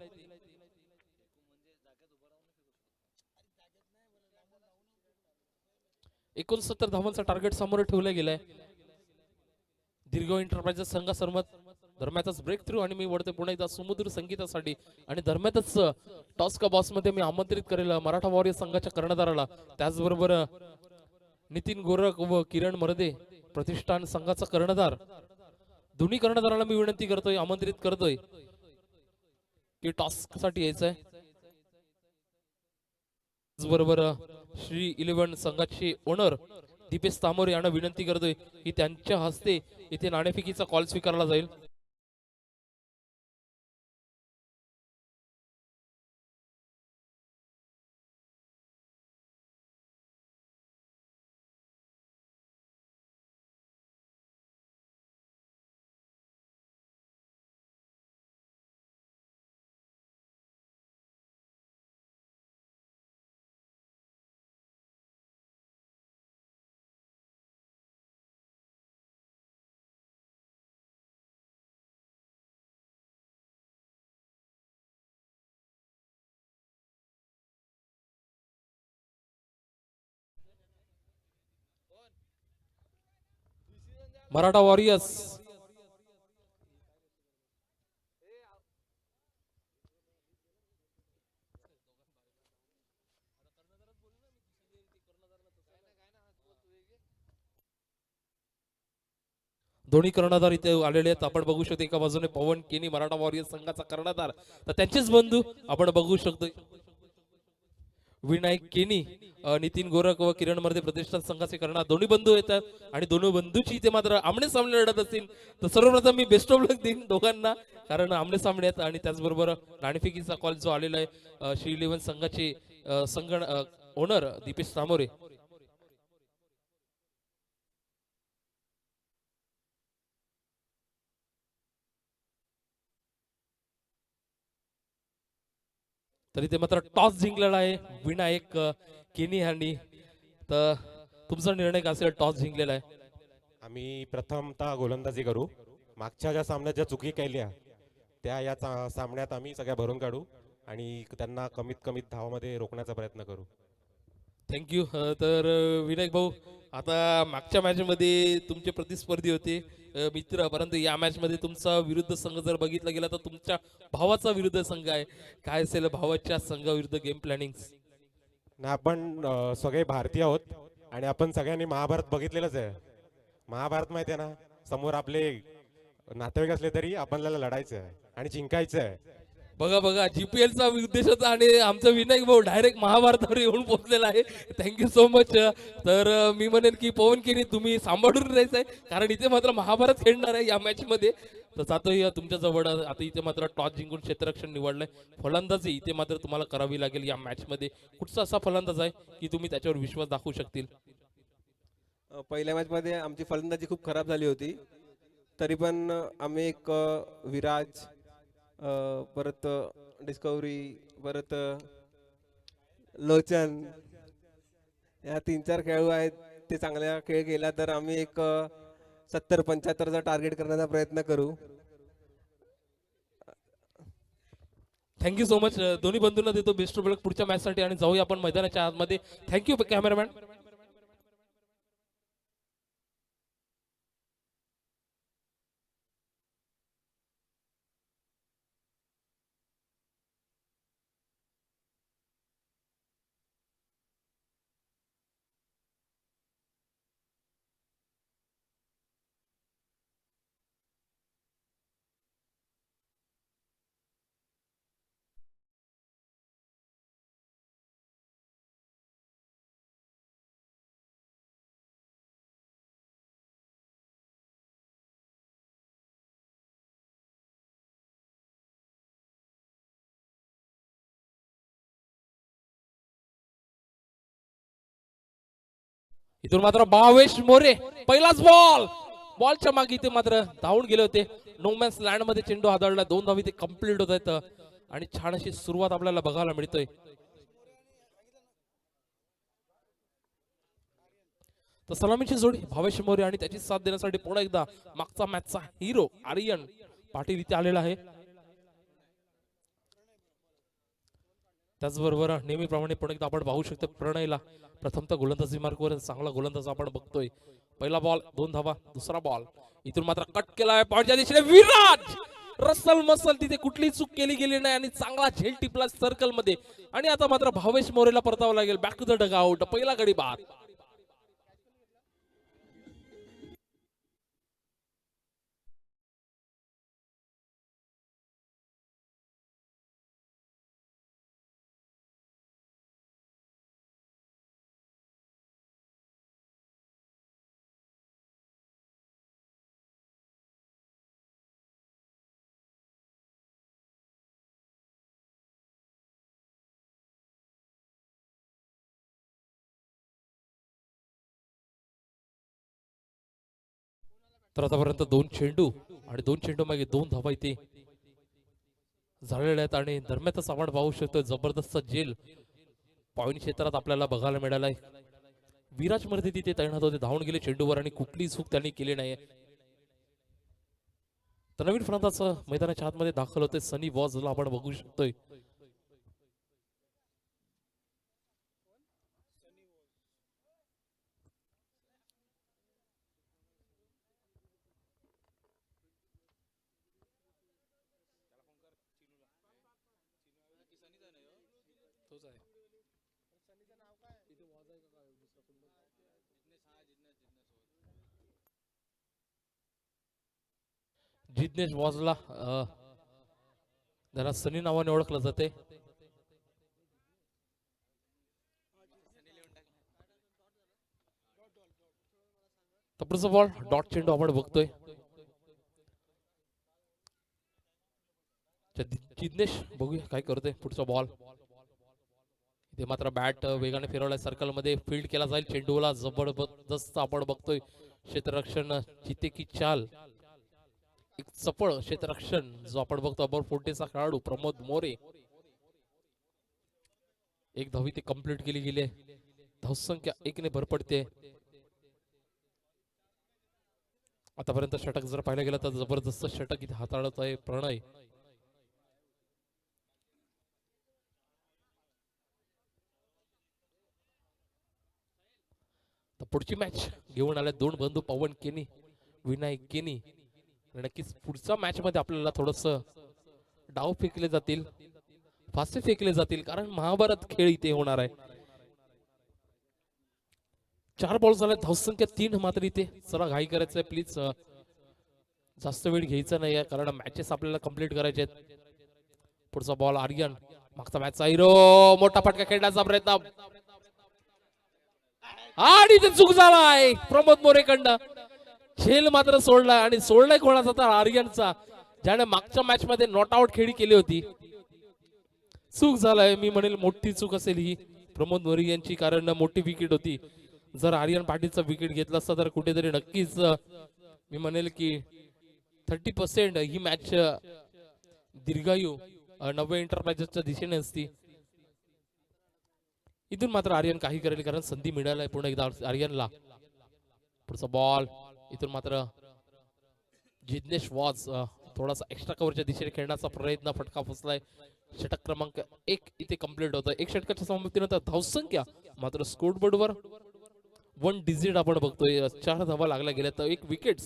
69 धावांचं टार्गेट समोर ठेवलं गेलंय. दीर्घ एंटरप्राइजेस संघासमोर दरम्यातच ब्रेक थ्रू, आणि मी वळते पुन्हा एकदा समुद्र संगीतासाठी. आणि दरम्यातच टॉस का बॉस मध्ये मी आमंत्रित करेल मराठा वॉरियर संघाच्या कर्णधाराला, त्याचबरोबर नितीन गोरख व किरण मरदे प्रतिष्ठान संघाचा कर्णधार, दोन्ही कर्णधाराला मी विनंती करतोय, आमंत्रित करतोय की टॉस साठी यायचंय. बरोबर श्री 11 संघाचे ओनर दीपेश तामोरे यांना विनंती करतोय की त्यांच्या हस्ते इथे नाणेफेकीचा कॉल स्वीकारला जाईल. मराठा वॉरियर्स. दोन्ही कर्णधार इथे आलेले आहेत. आपण बघू शकतो एका बाजूने पवन केनी मराठा वॉरियर्स संघाचा कर्णधार, तर त्यांचेच बंधू आपण बघू शकतो विनायक केनी, नितीन गोरख व किरण मर्दे प्रतिष्ठान संघाचे कर्णधार. दोन्ही बंधू येतात आणि दोन्ही बंधूची इथे मात्र आमने सामने लढत असतील. तर सर्वप्रथम मी बेस्ट ऑफ लक देईन दोघांना, कारण आमने सामने आहेत. आणि त्याचबरोबर नाणेफेकीचा कॉल जो आलेला आहे श्री 11 संघाचे संघ ओनर दीपेश सामोरे. तरी ते मात्र टॉस जिंकलेला आहे विनायक केनी यांनी. तर तुमचा निर्णय का असेल? टॉस जिंकलेला आहे. आम्ही प्रथमतः गोलंदाजी करू. मागच्या ज्या सामन्यात ज्या चुकी केल्या त्या या सामन्यात आम्ही सगळ्या भरून काढू आणि त्यांना कमीत कमी धावामध्ये रोखण्याचा प्रयत्न करू. थँक्यू. तर विनायक भाऊ, आता मागच्या मॅच मध्ये तुमचे प्रतिस्पर्धी होते मित्र, परंतु या मॅच मध्ये तुमचा विरुद्ध संघ जर बघितला गेला तर तुमच्या भावाचा विरुद्ध संघ आहे. काय असेल भावाच्या संघाविरुद्ध गेम प्लॅनिंग? ना आपण सगळे भारतीय आहोत आणि आपण सगळ्यांनी महाभारत बघितलेलंच आहे. महाभारत माहिती आहे ना, समोर आपले नातेवाईक असले तरी आपल्याला लढायचं आहे आणि जिंकायचं आहे. बघा बघा, जीपीएलचा उद्देश होता आणि आमचा विनायक भाऊ डायरेक्ट महाभारतावर येऊन पोहोचलेला आहे. Thank you so much. तर मी म्हणेन की पवन केनी तुम्ही सांभाळून राहायचं आहे, कारण इथे मात्र महाभारत खेळणार आहे या मॅच मध्ये. तर जातोय तुमच्या जवळ. आता इथे मात्र टॉस जिंकून क्षेत्ररक्षण निवडलंय. फलंदाजी इथे मात्र तुम्हाला करावी लागेल या मॅच मध्ये. कुठचा असा फलंदाज आहे की तुम्ही त्याच्यावर विश्वास दाखवू शकतील? पहिल्या मॅच मध्ये आमची फलंदाजी खूप खराब झाली होती, तरी पण आम्ही एक विराज, परत डिस्कवरी, परत लोचन, या 3-4 खेळाडू आहेत. ते चांगल्या खेळ केला तर आम्ही एक 70-75चा टार्गेट करण्याचा प्रयत्न करू. Thank you so much. दोन्ही बंधूंना देतो बेस्ट ऑफ लक पुढच्या मॅच साठी आणि जाऊया आपण मैदानाच्या आतमध्ये. Thank you cameraman. इथून मात्र भावेश मोरे, पहिलाच बॉल. बॉलच्या मागे इथे मात्र धावून गेले होते. नोमॅन्स लँड मध्ये चेंडू आदळला. 2 धाव इथे कंप्लीट होत आहेत आणि छान अशी सुरुवात आपल्याला बघायला मिळतोय. तर सलामीची जोडी भावेश मोरे आणि त्याची साथ देण्यासाठी पुन्हा एकदा मागचा मॅचचा हिरो आर्यन पाटील इथे आलेला आहे. त्याचबरोबर नेहमीप्रमाणे पुन्हा एकदा आपण पाहू शकतो प्रणयला प्रथमतः गोलंदाजी मार्कवर चांगला गोलंदाज आपण बघतोय. पहिला बॉल 2 धावा. दुसरा बॉल इथून मात्र कट केलाय पॉईंटच्या दिशेने. विराज रसल मसल तिथे कुठलीही चूक केली गेली नाही आणि चांगला झेल टिपला सर्कल मध्ये. आणि आता मात्र भावेश मोरेला परतावं लागेल back to the dugout. पहिला गडी बाद. तर आतापर्यंत 2 चेंडू आणि 2 चेंडू मागे 2 धावा इथे झालेल्या आहेत आणि दरम्यानच आपण पाहू शकतो जबरदस्त जेल पॉईंट क्षेत्रात आपल्याला बघायला मिळालाय. विराज मध्ये तिथे तैनात होते, धावून गेले चेंडूवर आणि कुठली चूक त्यांनी केली नाही. तर नवीन फलंदाज मैदानाच्या आतमध्ये दाखल होते सनी वॉजला आपण बघू शकतोय. जिग्नेश वॉजला जरा सनी नावाने ओळखलं जाते. तर पुढचा बॉल डॉट चेंडू आपण बघतोय. जिग्नेश बघूया काय करतोय. पुढचा बॉल इथे मात्र बॅट वेगाने फिरवलाय सर्कल मध्ये फील्ड केला जाईल. चेंडूला जबरदस्त आपण बघतोय क्षेत्ररक्षण जिते की चाल. एक चपळ क्षेत्ररक्षण जो आपण बघतो अबोर 40चा खेळाडू प्रमोद मोरे. एक धावी ते कंप्लीट केली गेली आहे. धावसंख्या 1 ने भर पडते. आतापर्यंत षटक जर पाहिलं गेलं तर जबरदस्त षटक इथे हाताळत आहे प्रणय. तर पुढची मॅच घेऊन आल्या दोन बंधू पवन केनी विनायक केनी. नक्कीच पुढच्या मॅच मध्ये आपल्याला थोडस डाव फेकले जातील फासे फेकले जातील कारण महाभारत खेळ इथे होणार आहे. 4 बॉल झाले धावसंख्या 3 मात्र इथे चला घाई करायचंय प्लीज. जास्त वेळ घ्यायचा नाही आहे कारण मॅचेस आपल्याला कंप्लीट करायचे आहेत. पुढचा बॉल आर्यन मागचा मॅचचा हिरो मोठा फटका खेळण्याचा प्रयत्न आणि ते चूक झालाय प्रमोद मोरेकडनं. खेळ मात्र सोडलाय आणि सोडलाय कोणाचा तर आर्यनचा ज्याने मागच्या मॅच मध्ये नॉट आउट खेळी केली होती. चूक झालाय मी म्हणेल मोठी चूक असेल ही प्रमोद मोरे यांची कारण मोठी विकेट होती. जर आर्यन पाटीलचा विकेट घेतला असता तर कुठेतरी नक्कीच मी म्हणेल की 30% ही मॅच दीर्घायू नवे एंटरप्राइजेसच्या दिशेने असती. इथून मात्र आर्यन काही करेल कारण संधी मिळाली पुन्हा एकदा आर्यनला. पुढचा बॉल इथून मात्र जिग्नेश वॉज थोडासा एक्स्ट्रा कव्हरच्या दिशेने खेळण्याचा प्रयत्न फटका फसलाय. षटक क्रमांक 1 इथे कंप्लीट होतं. एक षटकाच्या समाप्तीनंतर धावसंख्या मात्र स्कोरबोर्डवर 1 डिजिट आपण बघतोय. 4 धावा लागल्या गेल्या तर 1 विकेट.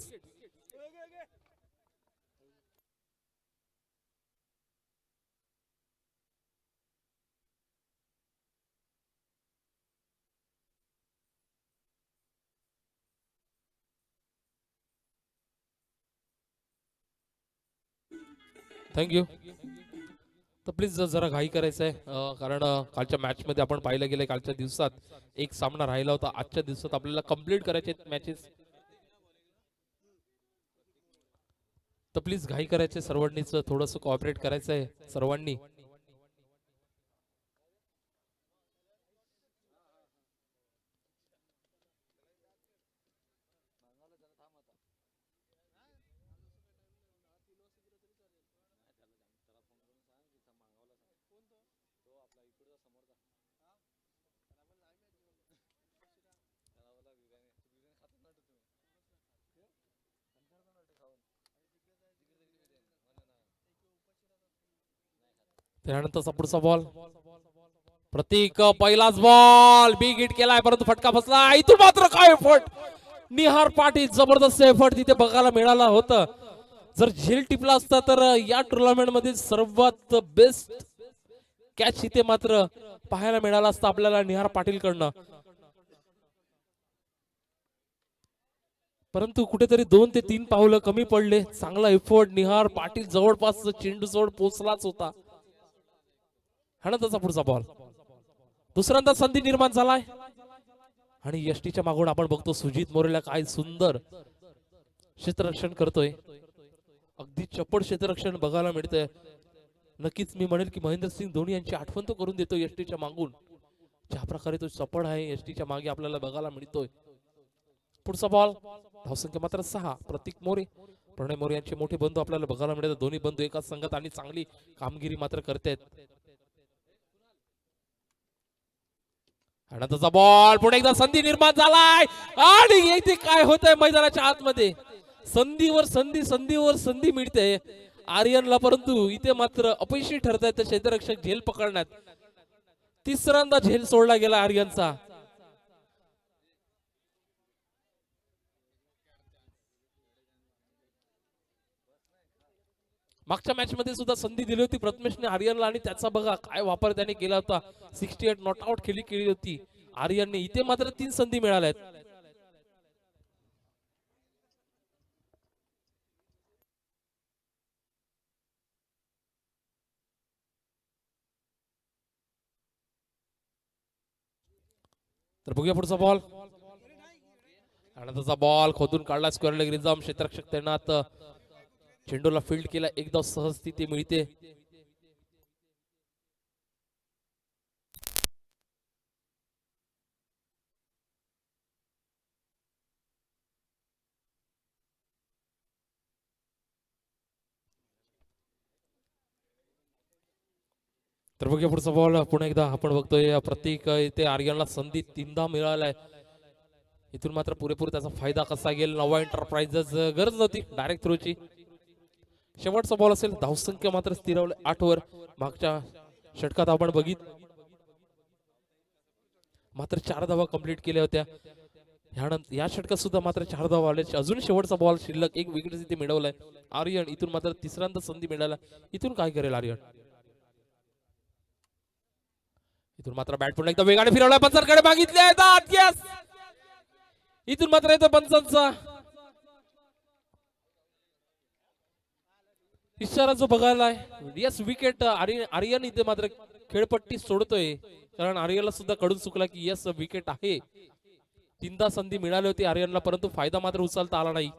थँक्यू. तर प्लीज जरा घाई करायचं आहे कारण कालच्या मॅच मध्ये आपण पाहिलं गेलं कालच्या दिवसात एक सामना राहिला होता. आजच्या दिवसात आपल्याला कंप्लीट करायचे मॅचेस. तर प्लीज घाई करायचे सर्वांनीच थोडस कोऑपरेट करायचं आहे सर्वांनी. त्यानंतरचा पुढचा बॉल प्रतीक पहिलाच बॉल बिग हिट केलाय परंतु फटका बसला. इथून मात्र काय एफर्ट निहार पाटील जबरदस्त एफर्ट तिथे बघायला मिळाला होता. जर झेल टिपला असता तर या टुर्नामेंट मध्ये सर्वात बेस्ट कॅच इथे मात्र पाहायला मिळाला असता आपल्याला निहार पाटील कडनं. परंतु कुठेतरी 2 ते 3 पावलं कमी पडले. चांगला एफर्ट निहार पाटील जवळपास चेंडू जवळ पोहोचलाच होता. त्याचा पुढचा बॉल दुसऱ्यांदा संधी निर्माण झालाय आणि यष्टीच्या मागून आपण बघतो सुजित मोरेला काय सुंदर क्षेत्ररक्षण करतोय. अगदी चपळ क्षेत्ररक्षण बघायला मिळतंय. नक्कीच मी म्हणेल की महेंद्रसिंग धोनी यांची आठवण तो करून देतो यष्टीच्या मागून. ज्या प्रकारे तो चपळ आहे यष्टीच्या मागे आपल्याला बघायला मिळतोय. पुढचा बॉल धावसंख्या मात्र 6 प्रतीक मोरे प्रणय मोरे यांचे मोठे बंधू आपल्याला बघायला मिळतात. दोन्ही बंधू एकाच संघात आणि चांगली कामगिरी मात्र करतायत. त्याचा बॉल पुढे एकदा संधी निर्माण झालाय आणि इथे काय होतंय मैदानाच्या आतमध्ये संधीवर संधी संधीवर संधी मिळते आर्यनला परंतु इथे मात्र अपयशी ठरतायत क्षेत्ररक्षक झेल पकडण्यात. तिसऱ्यांदा झेल सोडला गेला आर्यनचा. मागच्या मॅच मध्ये सुद्धा संधी दिली होती प्रथमेशने आर्यनला आणि त्याचा बघा काय वापर त्याने केला होता. 68 नॉट आउट केली होती आर्यनने. इथे मात्र 3 संधी मिळाल्या आहेत. तर बघूया पुढचा बॉल. आनंदाचा बॉल खोदून काढला. Square leg रिझम. क्षेत्ररक्षक तैनात. चेंडूला फील्ड केला. एकदा सहज तिथे मिळते. तर बघूया पुढचा बॉल. पुन्हा एकदा आपण बघतोय प्रत्येक इथे आर्यनला संधी 3दा मिळालाय. इथून मात्र पुरेपूर त्याचा फायदा कसा घेईल नवा एंटरप्राइजेस. गरज नव्हती डायरेक्ट थ्रोची. शेवटचा बॉल असेल. धावसंख्या मात्र स्थिरवले 8 वर. मागच्या षटकात आपण बघित मात्र 4 धावा कंप्लीट केल्या होत्या. या षटकात सुद्धा मात्र 4 धावा आले. अजून शेवटचा बॉल शिल्लक. एक विकेट इथे मिळवलाय आर्यन. इथून मात्र तिसऱ्यांदा संधी मिळाला. इथून काय करेल आर्यन. इथून मात्र बॅट पुन्हा एकदा वेगाने फिरवलाय. पंचांकडे मागितले आहेत. यस. इथून मात्र येतो पंचांचा इशारा जो बघायला. Yes wicket. आर्यन इथे मात्र खेळपट्टी सोडतोय कारण आर्यनला सुद्धा कडून चुकला की यस विकेट आहे. 3दा संधी मिळाली होती आर्यनला परंतु फायदा मात्र उचलता आला नाही.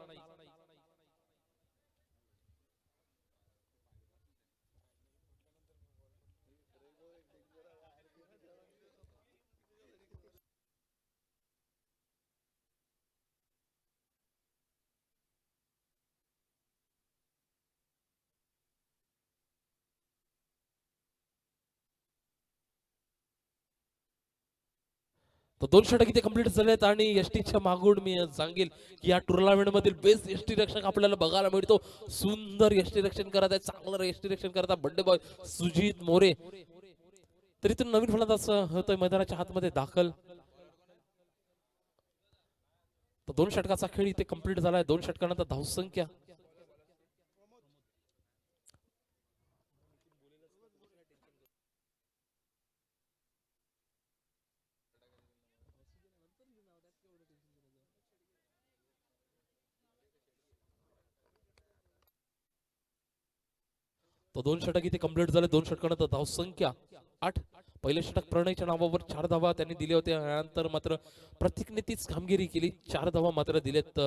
तर 2 षटक इथे कंप्लीट झालेत आणि एसटीच्या मागून मी सांगेल की या टुर्नामेंट मधील बेस्ट एसटी रक्षक आपल्याला बघायला मिळतो. सुंदर एसटी रक्षण करत आहे. चांगलं एसटी रक्षण करत आहे बड्डे बॉय सुजित मोरे. तर इथून नवीन फलंदाज होतोय मैदानाच्या आतमध्ये दाखल. तर 2 षटकाचा खेळ इथे कंप्लीट झालाय. 2 षटकानंतर धावसंख्या तो 2 षटक इथे कंप्लीट झाले. 2 षटकानंतर धावसंख्या 8. पहिले षटक प्रणयच्या नावावर 4 धावा त्यांनी दिले होते. त्यानंतर मात्र प्रत्येकने तीच कामगिरी केली. 4 धावा मात्र दिलेत.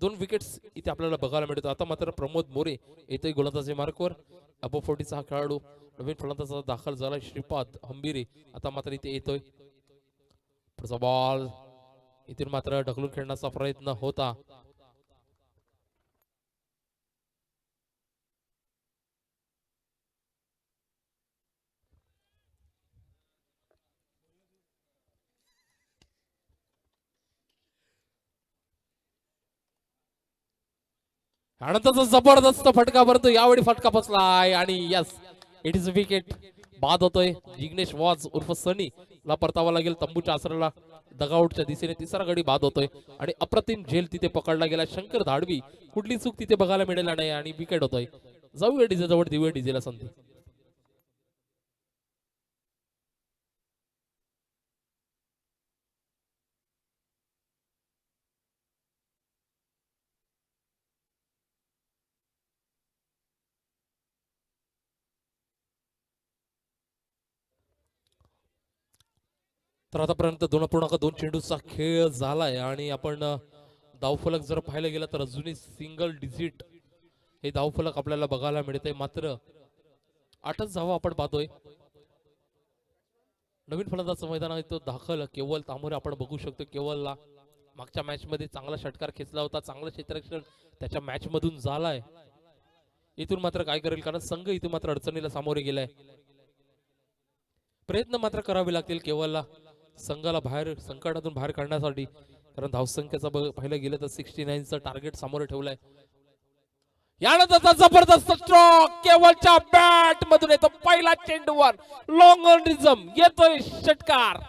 2 विकेट्स इथे आपल्याला बघायला मिळतो. आता मात्र प्रमोद मोरे येतोय गोलंदाजी मार्कवर. अबो 40चा हा खेळाडू नवीन फलंदाजा दाखल झाला. श्रीपाद हंबिरे आता मात्र इथे येतोय. पुढचा बॉल इथून मात्र ढकलून खेळण्याचा प्रयत्न होता. आनंदाचा जबरदस्त फटका भरतो. यावेळी फटका बसलाय आणि यस इट इज विकेट. बाद होतोय. जिग्नेश वॉज उर्फ सनी ला परतावा लागेल तंबूच्या आसराला. डगआउटच्या दिशेने तिसरा गडी बाद होतोय आणि अप्रतिम झेल तिथे पकडला गेला. शंकर धाडवी कुठली चूक तिथे बघायला मिळाला नाही आणि विकेट होतोय. जाऊया डीजे जवळ. देऊया डीजेला संधी. तर आतापर्यंत 2.2 चेंडूचा खेळ झालाय आणि आपण धावफलक जर पाहायला गेला तर अजूनही सिंगल डिजिट हे धावफलक आपल्याला बघायला मिळते. मात्र 8च धावा आपण पाहतोय. नवीन फलंदाज मैदानात येतो दाखल केवल तांबोरे. आपण बघू शकतो केवलला मागच्या मॅच मध्ये चांगला षटकार खेचला होता. चांगलं क्षेत्ररक्षण त्याच्या मॅच मधून झालाय. इथून मात्र काय करेल कारण संघ इथे मात्र अडचणीला सामोरे गेलाय. प्रयत्न मात्र करावे लागतील केवलला संघाला बाहेर संकटातून बाहेर काढण्यासाठी. कारण धावसंख्येचा पाहिलं गेलं तर 69चं टार्गेट समोर ठेवलंय. यानंतर जबरदस्त स्ट्रोक केवलच्या बॅट मधून येतो. पहिला चेंडूवर लॉंग ऑन रिझम येतोय षटकार.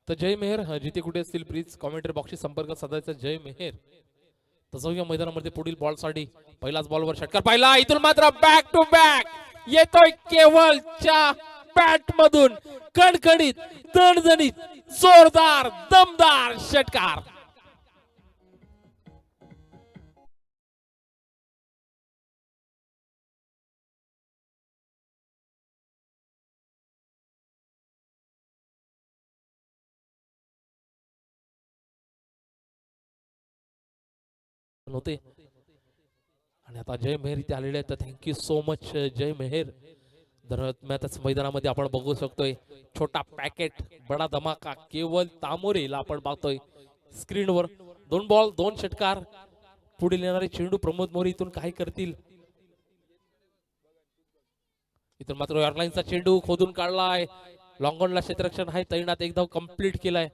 तर जय मेहर जिथे कुठे असतील प्लीज कॉमेंटरी बॉक्सशी संपर्क साधायचा. जय मेहर. तर जाऊया मैदानामध्ये पुढील बॉलसाठी. पहिलाच बॉलवर षटकार पाहिला. इथून मात्र बॅक टू बॅक येतोय केवलच्या बॅट मधून कणकणीत दणदणीत जोरदार दमदार षटकार. होते आणि आता जय मेहर इथे आलेले आहेत. तर थँक्यू सो मच जय मेहर. दरम्यानच मैदानामध्ये आपण बघू शकतोय छोटा पॅकेट बडा धमाका केवल तामोरेला आपण पाहतोय स्क्रीनवर. 2 बॉल 2 षटकार. पुढील येणारे चेंडू प्रमोद मोरे इथून काय करतील. इथून मात्र एअरलाईनचा चेंडू खोदून काढलाय. लॉंगॉनला क्षेत्ररक्षण आहे तैनात. एक धाव कंप्लीट केलाय.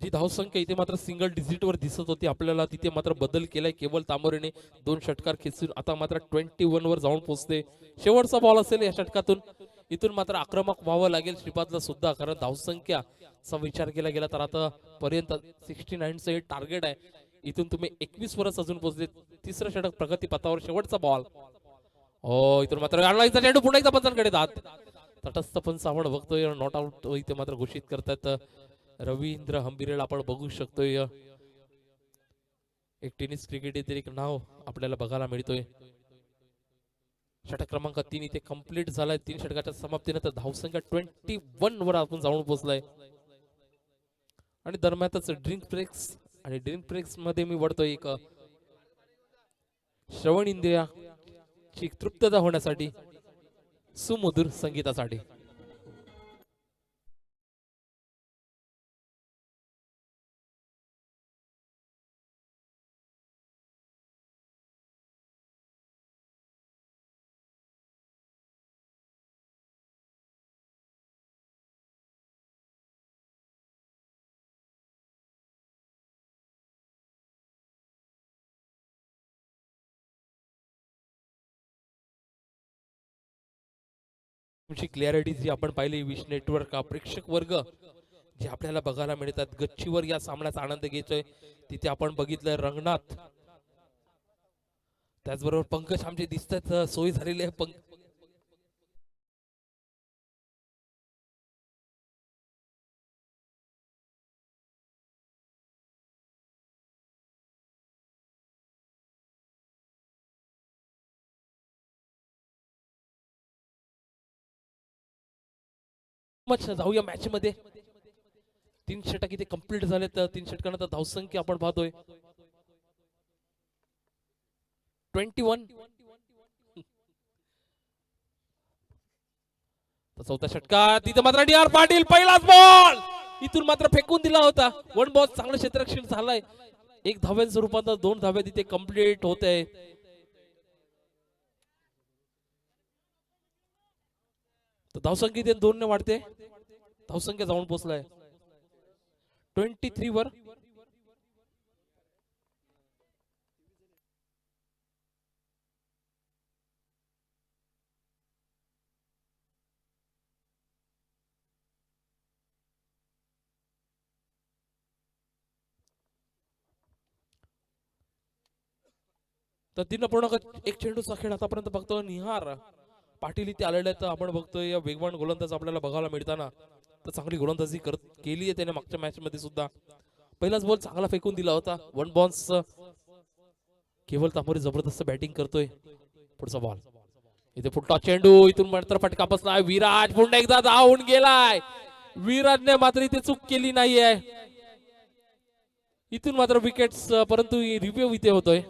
जी धावसंख्या इथे मात्र सिंगल डिजिट वर दिसत होती आपल्याला तिथे मात्र बदल केलाय केवल तांबोरेने. 2 षटकार खेचून आता मात्र 21 वर जाऊन पोहोचते. शेवटचा बॉल असेल या षटकातून. इथून मात्र आक्रमक व्हावं लागेल श्रीपादला सुद्धा, कारण धावसंख्याचा विचार केला गेला तर आता पर्यंत 69चं हे टार्गेट आहे. इथून तुम्ही 21 वरच अजून पोहोचले. तिसरं षटक प्रगतीपथावर. शेवटचा बॉल. हो इथून मात्र अडलाईचा चेंडू पुन्हा एकदा पंचांकडे जात. तटस्थ पंच आपण बघतोय नॉट आउट इथे मात्र घोषित करतात रवींद्र हंबिरेला आपण बघू शकतोय. एक टेनिस क्रिकेट येथील एक नाव आपल्याला बघायला मिळतोय. षटक क्रमांक 3 इथे कंप्लीट झालाय. 3 षटकाच्या समाप्तीनंतर धावसंख्या 21 वर आपण जाऊन पोहोचलाय. आणि दरम्यानच ड्रिंक ब्रेक्स आणि ड्रिंक ब्रेक्स मध्ये मी वळतोय एक श्रवण इंद्रियाची तृप्तता होण्यासाठी सुमधुर संगीतासाठी. तुमची क्लॅरिटी जी आपण पाहिली विश नेटवर्क प्रेक्षक वर्ग जे आपल्याला बघायला मिळतात गच्चीवर या सामन्याचा आनंद घेतोय. तिथे आपण बघितलं रंगनाथ, त्याचबरोबर पंकज आमचे दिसतात सोय झालेली आहे. जाऊया मॅच मध्ये. 3 षटक इथे कंप्लीट झाले. तर 3 षटकानंतर धावसंख्या आपण पाहतोय 21. चौथा षटकार तिथे मात्र डी आर पाटील पहिलाच बॉल इथून मात्र फेकून दिला होता. 1 बॉल चांगलं क्षेत्ररक्षण झालंय. 1 धाव्यांचं रूपांतर 2 धाव्या तिथे कंप्लीट होत आहे. तर धावसंख्या इथे 2 ने वाढते. धावसंख्या जाऊन पोहोचलाय 23 वर. तर 3.1 चेंडूचा खेळ आतापर्यंत बघतो. निहार पाटील इथे आलेले आहेत. आपण बघतोय वेगवान गोलंदाज आपल्याला बघायला मिळताना. तर चांगली गोलंदाजी केली आहे त्याने मागच्या मॅच मध्ये सुद्धा. पहिलाच बॉल चांगला फेकून दिला होता. 1 बॉल्स. केवल तांबोरे जबरदस्त बॅटिंग करतोय. पुढचा बॉल इथे फुटला चेंडू इथून मात्र फटका बसलाय. विराज पुन्हा एकदा धावून गेलाय. विराजने मात्र इथे चूक केली नाहीये. इथून मात्र विकेट्स परंतु रिव्ह्यू इथे होतोय.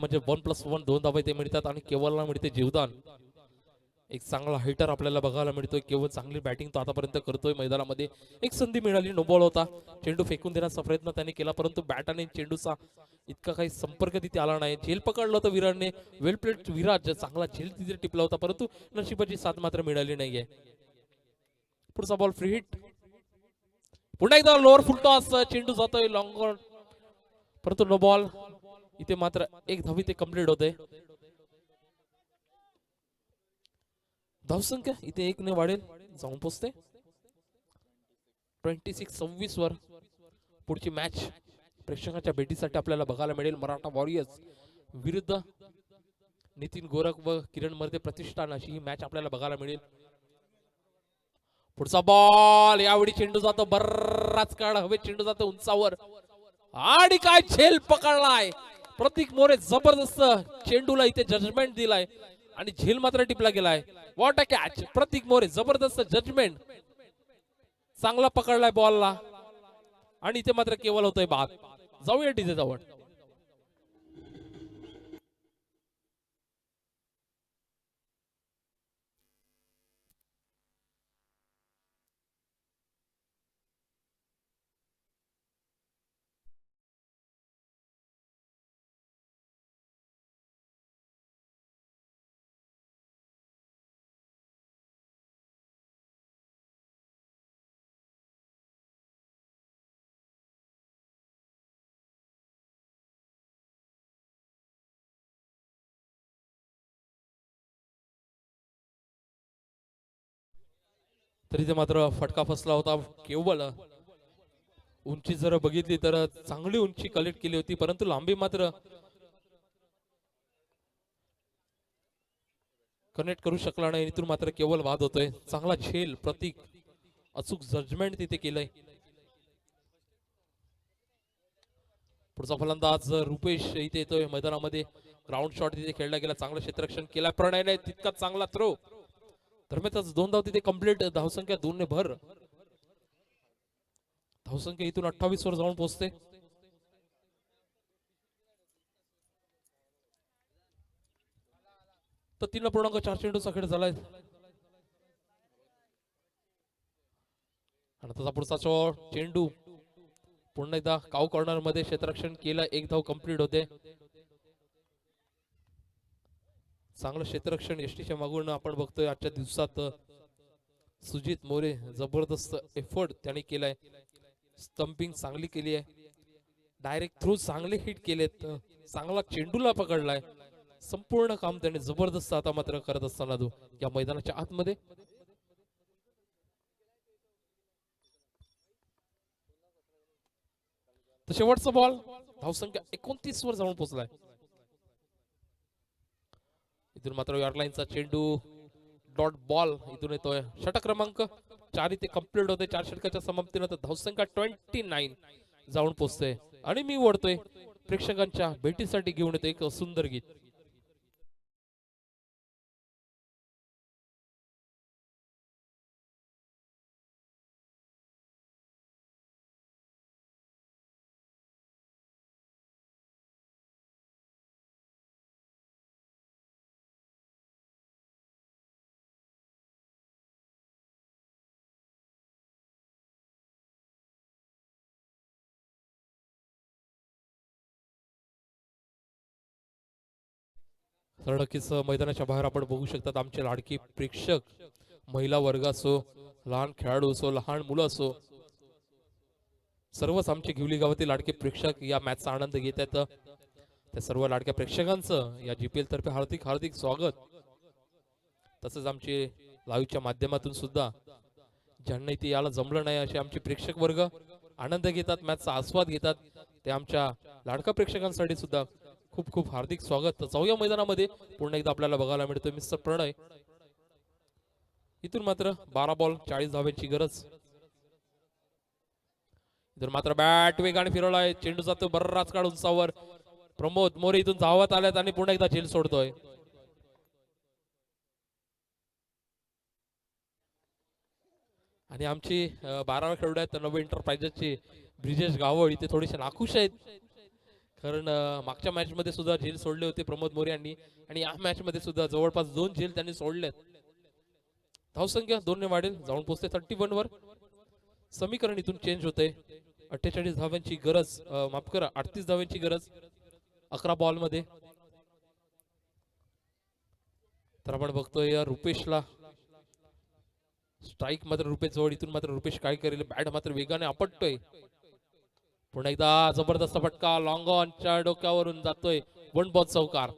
म्हणजे 1+1 2 धावा इथे मिळतात आणि केवलला मिळते जीवदान. एक चांगला हिटर आपल्याला बघायला मिळतोय. केवळ चांगली बॅटिंग तो आतापर्यंत करतोय मैदानामध्ये. एक संधी मिळाली, नो बॉल होता, चेंडू फेकून देण्याचा प्रयत्न त्याने केला, परंतु बॅट आणि चेंडूचा इतका काही संपर्क तिथे आला नाही. झेल पकडलं होतं विराटने, वेल प्लेट विराट, चांगला झेल तिथे टिपला होता, परंतु नशिबाची साथ मात्र मिळाली नाहीये. पुढचा बॉल फ्री हिट, पुन्हा एकदा लोअर फुलटॉस, चेंडू जातोय लॉंग ऑन, परंतु नो बॉल. इथे मात्र एक धाव इथे कंप्लीट होते. धावसंख्या इथे 1 ने वाढेल, जाऊन पोचते 26-26 वर. पुढची मॅच प्रेक्षकांच्या भेटीसाठी आपल्याला बघायला मिळेल. मराठा वॉरियर्स विरुद्ध नितीन गोरख व किरण मर्दे प्रतिष्ठान, अशी ही मॅच आपल्याला बघायला मिळेल. पुढचा बॉल, यावेळी चेंडू जातो बर्राच काळ हवे, चेंडू जातो उंचावर आणि काय झेल पकडलाय प्रतीक मोरे. जबरदस्त चेंडूला इथे जजमेंट दिलाय आणि झेल मात्र टिपला गेलाय. व्हॉट अ कॅच, प्रतीक मोरे, जबरदस्त जजमेंट, चांगला पकडलाय बॉलला आणि इथे मात्र केवळ होतोय बाद. जाऊया डीजे जवळ. तरी ते मात्र फटका फसला होता. केवळ उंची जर बघितली तर चांगली उंची कलेक्ट केली होती, परंतु लांबी मात्र कनेक्ट करू शकला नाही. इथून मात्र केवळ वाद होतोय. चांगला झेल प्रतीक, अचूक जजमेंट तिथे केलंय. पुढचा फलंदाज रुपेश इथे येतोय मैदानामध्ये. ग्राउंड शॉट तिथे खेळला गेला, चांगलं क्षेत्ररक्षण केला प्रणयने, तितका चांगला थ्रो. दरम्यानच 2 धाव तिथे कंप्लीट, धावसंख्या 2 ने भर. धावसंख्या इथून 28 वर जाऊन पोहोचते. तर 3.4 चेंडूचा खेळ झालाय. आणि त्याचा पुढचा चेंडू पुन्हा एकदा काऊ कॉर्नर मध्ये क्षेत्ररक्षण केलं, 1 धाव कंप्लीट होते. चांगलं क्षेत्ररक्षण एसटीच्या मागून आपण बघतोय आजच्या दिवसात. सुजित मोरे, जबरदस्त एफर्ट त्यांनी केलाय, स्टंपिंग चांगली केली आहे, डायरेक्ट थ्रू चांगले हिट केलेत, चांगला चेंडूला पकडलाय. संपूर्ण काम त्याने जबरदस्त आता मात्र करत असताना तो या मैदानाच्या आतमध्ये. तर शेवटचा बॉल, धावसंख्या 29 वर जाऊन पोहोचलाय. इथून मात्र यार्डलाईनचा चेंडू, डॉट बॉल इथून येतोय. षटक क्रमांक 4 इथे कंप्लीट होते. 4 षटकाच्या समाप्तीनंतर धावसंख्या 29 जाऊन पोहोचते. आणि मी ओढतोय प्रेक्षकांच्या भेटीसाठी घेऊन येतो एक सुंदर गीत. तर नक्कीच मैदानाच्या बाहेर आपण बघू शकतात आमचे लाडकी प्रेक्षक, महिला वर्ग असो, लहान खेळाडू असो, लहान मुलं असो, सर्वच आमचे घेवली गावातील लाडके प्रेक्षक या मॅचचा आनंद घेत आहेत. त्या सर्व लाडक्या प्रेक्षकांचं या जीपीएल तर्फे हार्दिक हार्दिक स्वागत. तसंच आमचे लाईव्हच्या माध्यमातून सुद्धा ज्यांना इथे याला जमलं नाही असे आमचे प्रेक्षक वर्ग आनंद घेतात, मॅचचा आस्वाद घेतात, ते आमच्या लाडका प्रेक्षकांसाठी सुद्धा खूप खूप हार्दिक स्वागत. जाऊया मैदानामध्ये. पुन्हा एकदा आपल्याला बघायला मिळतोय मिस्टर प्रणय. इथून मात्र 12 बॉल 40 धावांची गरज. इथून मात्र बॅट वेगाने फिरवलाय, चेंडू जातो बर्राच काळ उंचावर. प्रमोद मोरे इथून धावत आल्यात आणि पुन्हा एकदा झेल सोडतोय. आणि आमची 12व्या खेळाडू आहेत नवी एंटरप्राइजेसची ब्रिजेश गावड, इथे थोडेसे नाखुश आहेत, कारण मागच्या मॅच मध्ये सुद्धा झेल सोडले होते प्रमोद मोरे यांनी आणि या मॅच मध्ये सुद्धा जवळपास 2 झेल त्यांनी सोडलेत. धावसंख्या 2 ने वाढेल, जाऊन पोहोचते 31 वर. समीकरण इथून चेंज होते. 48 धावांची गरज, माफ करा 38 धावांची गरज 11 बॉल मध्ये. तर आपण बघतोय या रुपेशला स्ट्राईक मात्र रुपेश जवळ, इथून मात्र रुपेश काय करेल, बॅट मात्र वेगाने आपटतोय. पुन्हा एकदा जबरदस्त फटका लॉंग ऑनच्या डोक्यावरून जातोय, वन बॉल चौकार.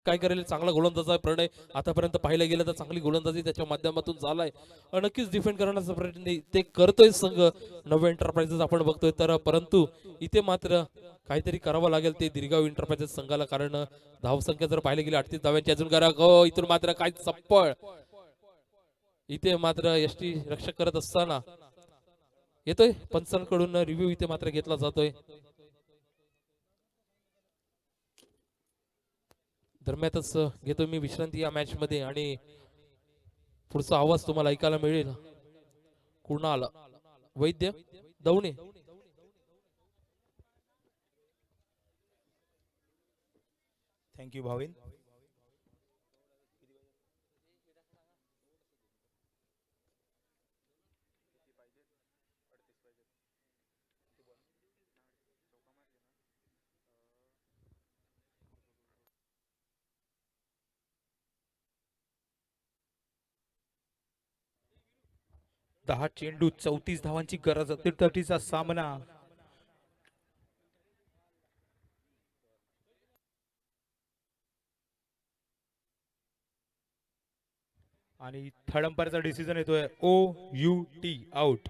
काय करेल, चांगला गोलंदाज आहे प्रणय. आतापर्यंत पाहिलं गेलं तर चांगली गोलंदाजी त्याच्या माध्यमातून झालाय. नक्कीच डिफेंड करण्याचा प्रयत्न ते करतोय संघ नवे एंटरप्राइजेस आपण बघतोय. तर परंतु इथे मात्र काहीतरी करावं लागेल ते दीर्घाव एंटरप्राइजेस संघाला, कारण धावसंख्या जर पाहिलं गेली 38 धाव्यांची अजून करा गो. इथून मात्र काय चप्पळ, इथे मात्र यष्टी रक्षक करत असताना येतोय पंचांकडून रिव्ह्यू, इथे मात्र घेतला जातोय. दरम्यानच घेतो मी विश्रांती या मॅच मध्ये आणि पुढचा आवाज तुम्हाला ऐकायला मिळेल कुणाल वैद्य दौणे. थँक्यू भाविन. दहा चेंडू 34 धावांची गरज, अतितटीचा सामना. आणि थर्ड अंपायरचा डिसिजन येतोय OUT, आउट.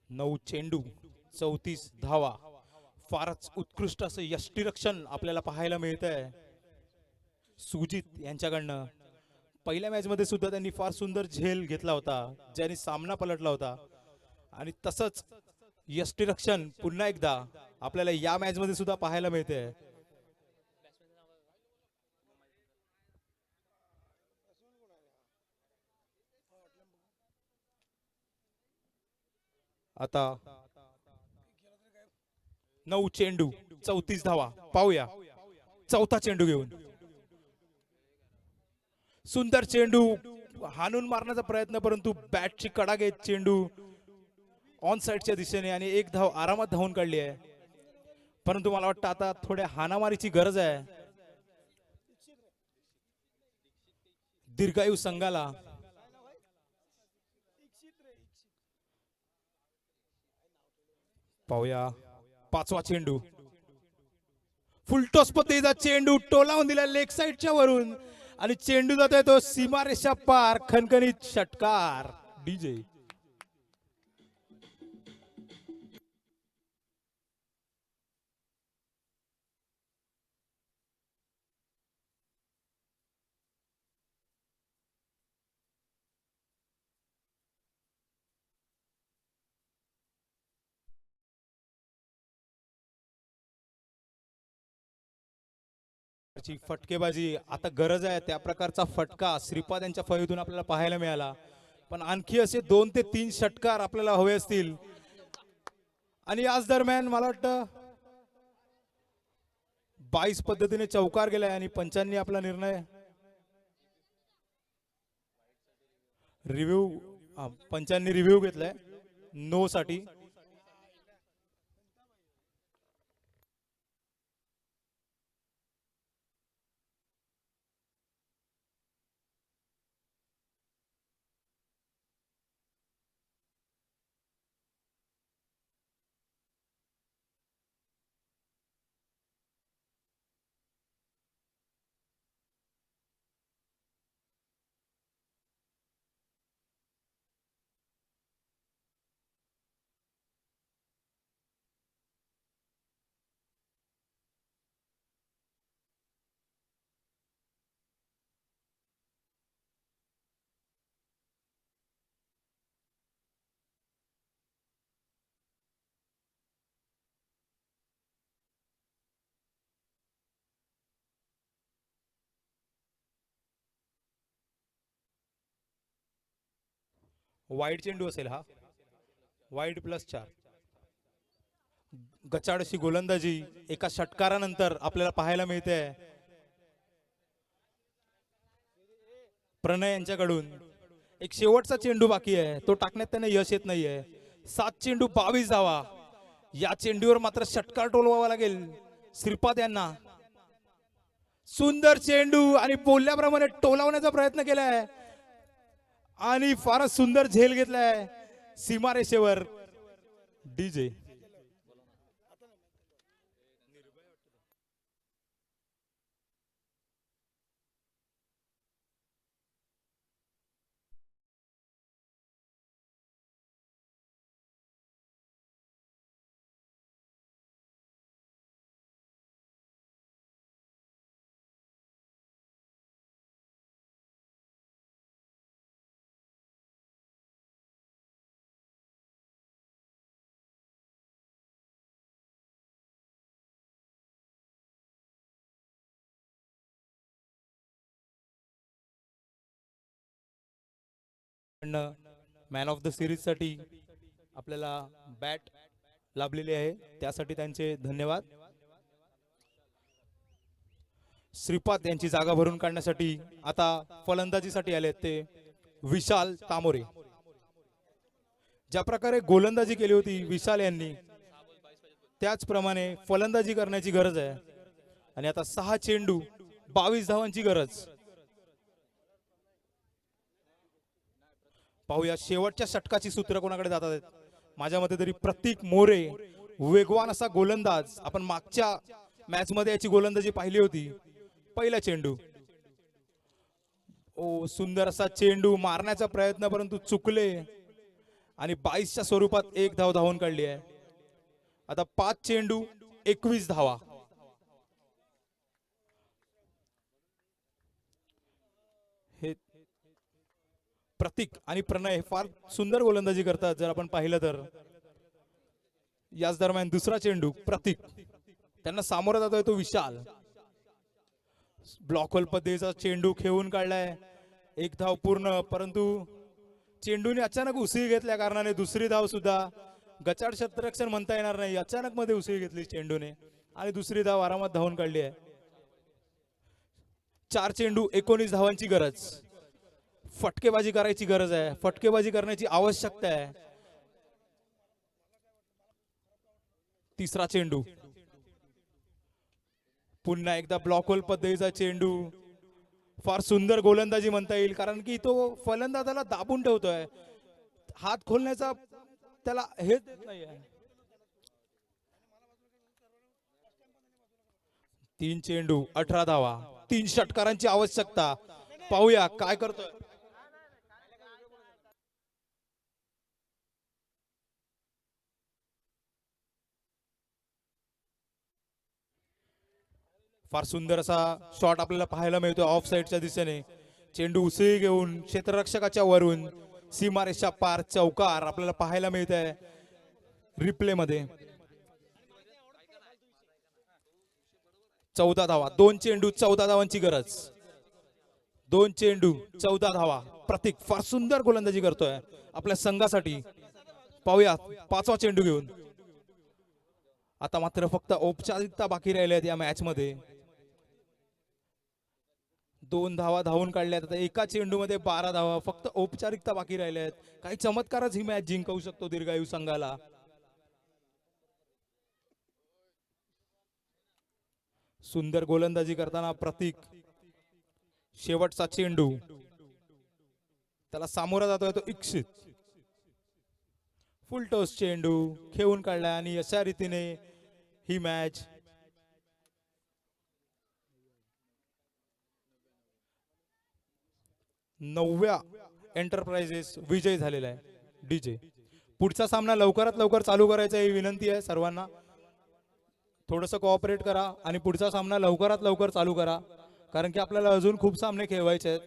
9 चेंडू 34 धावा. फारच उत्कृष्ट असं यष्टीरक्षण आपल्याला पाहायला मिळतंय सुजित यांच्याकडनं. पहिल्या मॅच मध्ये सुद्धा त्यांनी फार सुंदर झेल घेतला होता, ज्याने सामना पलटला होता. आणि तसंच यष्टीरक्षण पुन्हा एकदा आपल्याला या मॅच मध्ये सुद्धा पाहायला मिळते. आता 9 चेंडू 34 धावा. पाहूया चौथा चेंडू घेऊन. सुंदर चेंडू हाणून मारण्याचा प्रयत्न, परंतु बॅटची कडा घेत चेंडू ऑन साइडच्या दिशेने, आणि एक धाव आरामात धावून काढली आहे. परंतु मला वाटतं आता थोड्या हाणामारीची गरज आहे दीर्घायू संघाला. पाहूया पाचवा चेंडू. फुलटॉस पद्धतीचा चेंडू टोलावून दिला लेग साइडच्या वरून, आणि चेंडू जातोय तो सीमारेषा पार. खणखणीत षटकार डीजे. फटकेबाजी आता गरज आहे त्या प्रकारचा फटका श्रीपाद यांच्या फळीतून आपल्याला पाहायला मिळाला. पण आणखी असे 2 ते 3 षटकार आपल्याला हवे असतील. आणि याच दरम्यान मला वाटतं 22 पद्धतीने चौकार गेलाय, आणि पंचांनी आपला निर्णय पंचांनी रिव्ह्यू घेतलाय नो साठी. वाईड चेंडू असेल हा, वाईड +4. गचाड अशी गोलंदाजी एका षटकारानंतर आपल्याला पाहायला मिळते. प्रणय यांच्याकडून एक शेवटचा चेंडू बाकी आहे, तो टाकण्यात त्यांना यश येत नाहीये. 7 चेंडू 22 धावा. या चेंडूवर मात्र षटकार टोलवावा लागेल श्रीपाद यांना. सुंदर चेंडू आणि बोलल्याप्रमाणे टोलावण्याचा प्रयत्न केलाय आणि फारच सुंदर झेल घेतलाय सीमारेषेवर DJ. Man of the series साठी आपल्याला बॅट लाभलेली आहे, त्यासाठी त्यांचे धन्यवाद. श्रीपाद यांची जागा भरून काढण्यासाठी आता फलंदाजीसाठी आले ते विशाल तामोरे. ज्या प्रकारे गोलंदाजी केली होती विशाल यांनी, त्याचप्रमाणे फलंदाजी करण्याची गरज आहे. आणि आता 6 चेंडू 22 धावांची गरज. पाहूया शेवटच्या षटकाची सूत्र कोणाकडे जातात आहेत. माझ्या मते तरी प्रतीक मोरे, वेगवान असा गोलंदाज. आपण मागच्या मॅच मध्ये याची गोलंदाजी पाहिली होती. पहिला चेंडू, सुंदर असा चेंडू मारण्याचा प्रयत्न परंतु चुकले आणि 22च्या स्वरूपात 1 धाव धावून काढली आहे. आता 5 चेंडू 21 धावा. हे प्रतीक आणि प्रणय फार सुंदर गोलंदाजी करतात जर आपण पाहिलं तर. याच दरम्यान दुसरा चेंडू प्रतीक, त्यांना सामोरा जातोय तो विशाल. ब्लॉक होल पद्धतीचा चेंडू खेळून काढलाय, 1 धाव पूर्ण. परंतु चेंडूने अचानक उसळी घेतल्या कारणाने दुसरी धाव सुद्धा गचाड क्षेत्ररक्षण म्हणता येणार नाही, अचानक मध्ये उसळी घेतली चेंडूने आणि दुसरी धाव आरामात धावून काढली आहे. 4 चेंडू 19 धावांची गरज. फटकेबाजी करायची गरज आहे, फटकेबाजी करण्याची आवश्यकता आहे. तिसरा चेंडू, पुन्हा एकदा ब्लॉक होल पद्धतीचा चेंडू. फार सुंदर गोलंदाजी म्हणता येईल, कारण की तो फलंदाजाला दाबून ठेवतोय, हात खोलण्याचा त्याला हेच देत नाहीये. 3 चेंडू 18 धावा, 3 षटकारांची आवश्यकता. पाहूया काय करतोय. फार सुंदर असा शॉट आपल्याला पाहायला मिळतोय ऑफ साइडच्या दिशेने. चेंडू उसळी घेऊन क्षेत्ररक्षकाच्या वरून सीमारेषा पार चौकार आपल्याला पाहायला मिळत आहे रिप्ले मध्ये. 14 धावा, 2 चेंडू 14 धावांची गरज. 2 चेंडू 14 धावा. प्रतीक फार सुंदर गोलंदाजी करतोय आपल्या संघासाठी. पाहूया 5वा चेंडू घेऊन. आता मात्र फक्त औपचारिकता बाकी राहिल्या आहेत या मॅच मध्ये. 2 धावा धावून काढल्यात. आता एका चेंडू मध्ये 12 धावा, फक्त औपचारिकता बाकी राहिल्या आहेत. काही चमत्कारच ही मॅच जिंकवू शकतो दीर्घायू संघाला. सुंदर गोलंदाजी करताना प्रतीक. शेवटचा चेंडू, त्याला सामोरा जातोय तो इक्षित. फुल टॉस चेंडू खेळून काढला आणि अशा रीतीने ही मॅच नवव्या एंटरप्राइजेस विजय झालेला आहे डीजे. पुढचा सामना लवकरात लवकर चालू करायचा ही विनंती आहे सर्वांना. थोडंसं कोऑपरेट करा आणि पुढचा सामना लवकरात लवकर चालू करा, कारण की आपल्याला अजून खूप सामने खेळवायचे आहेत.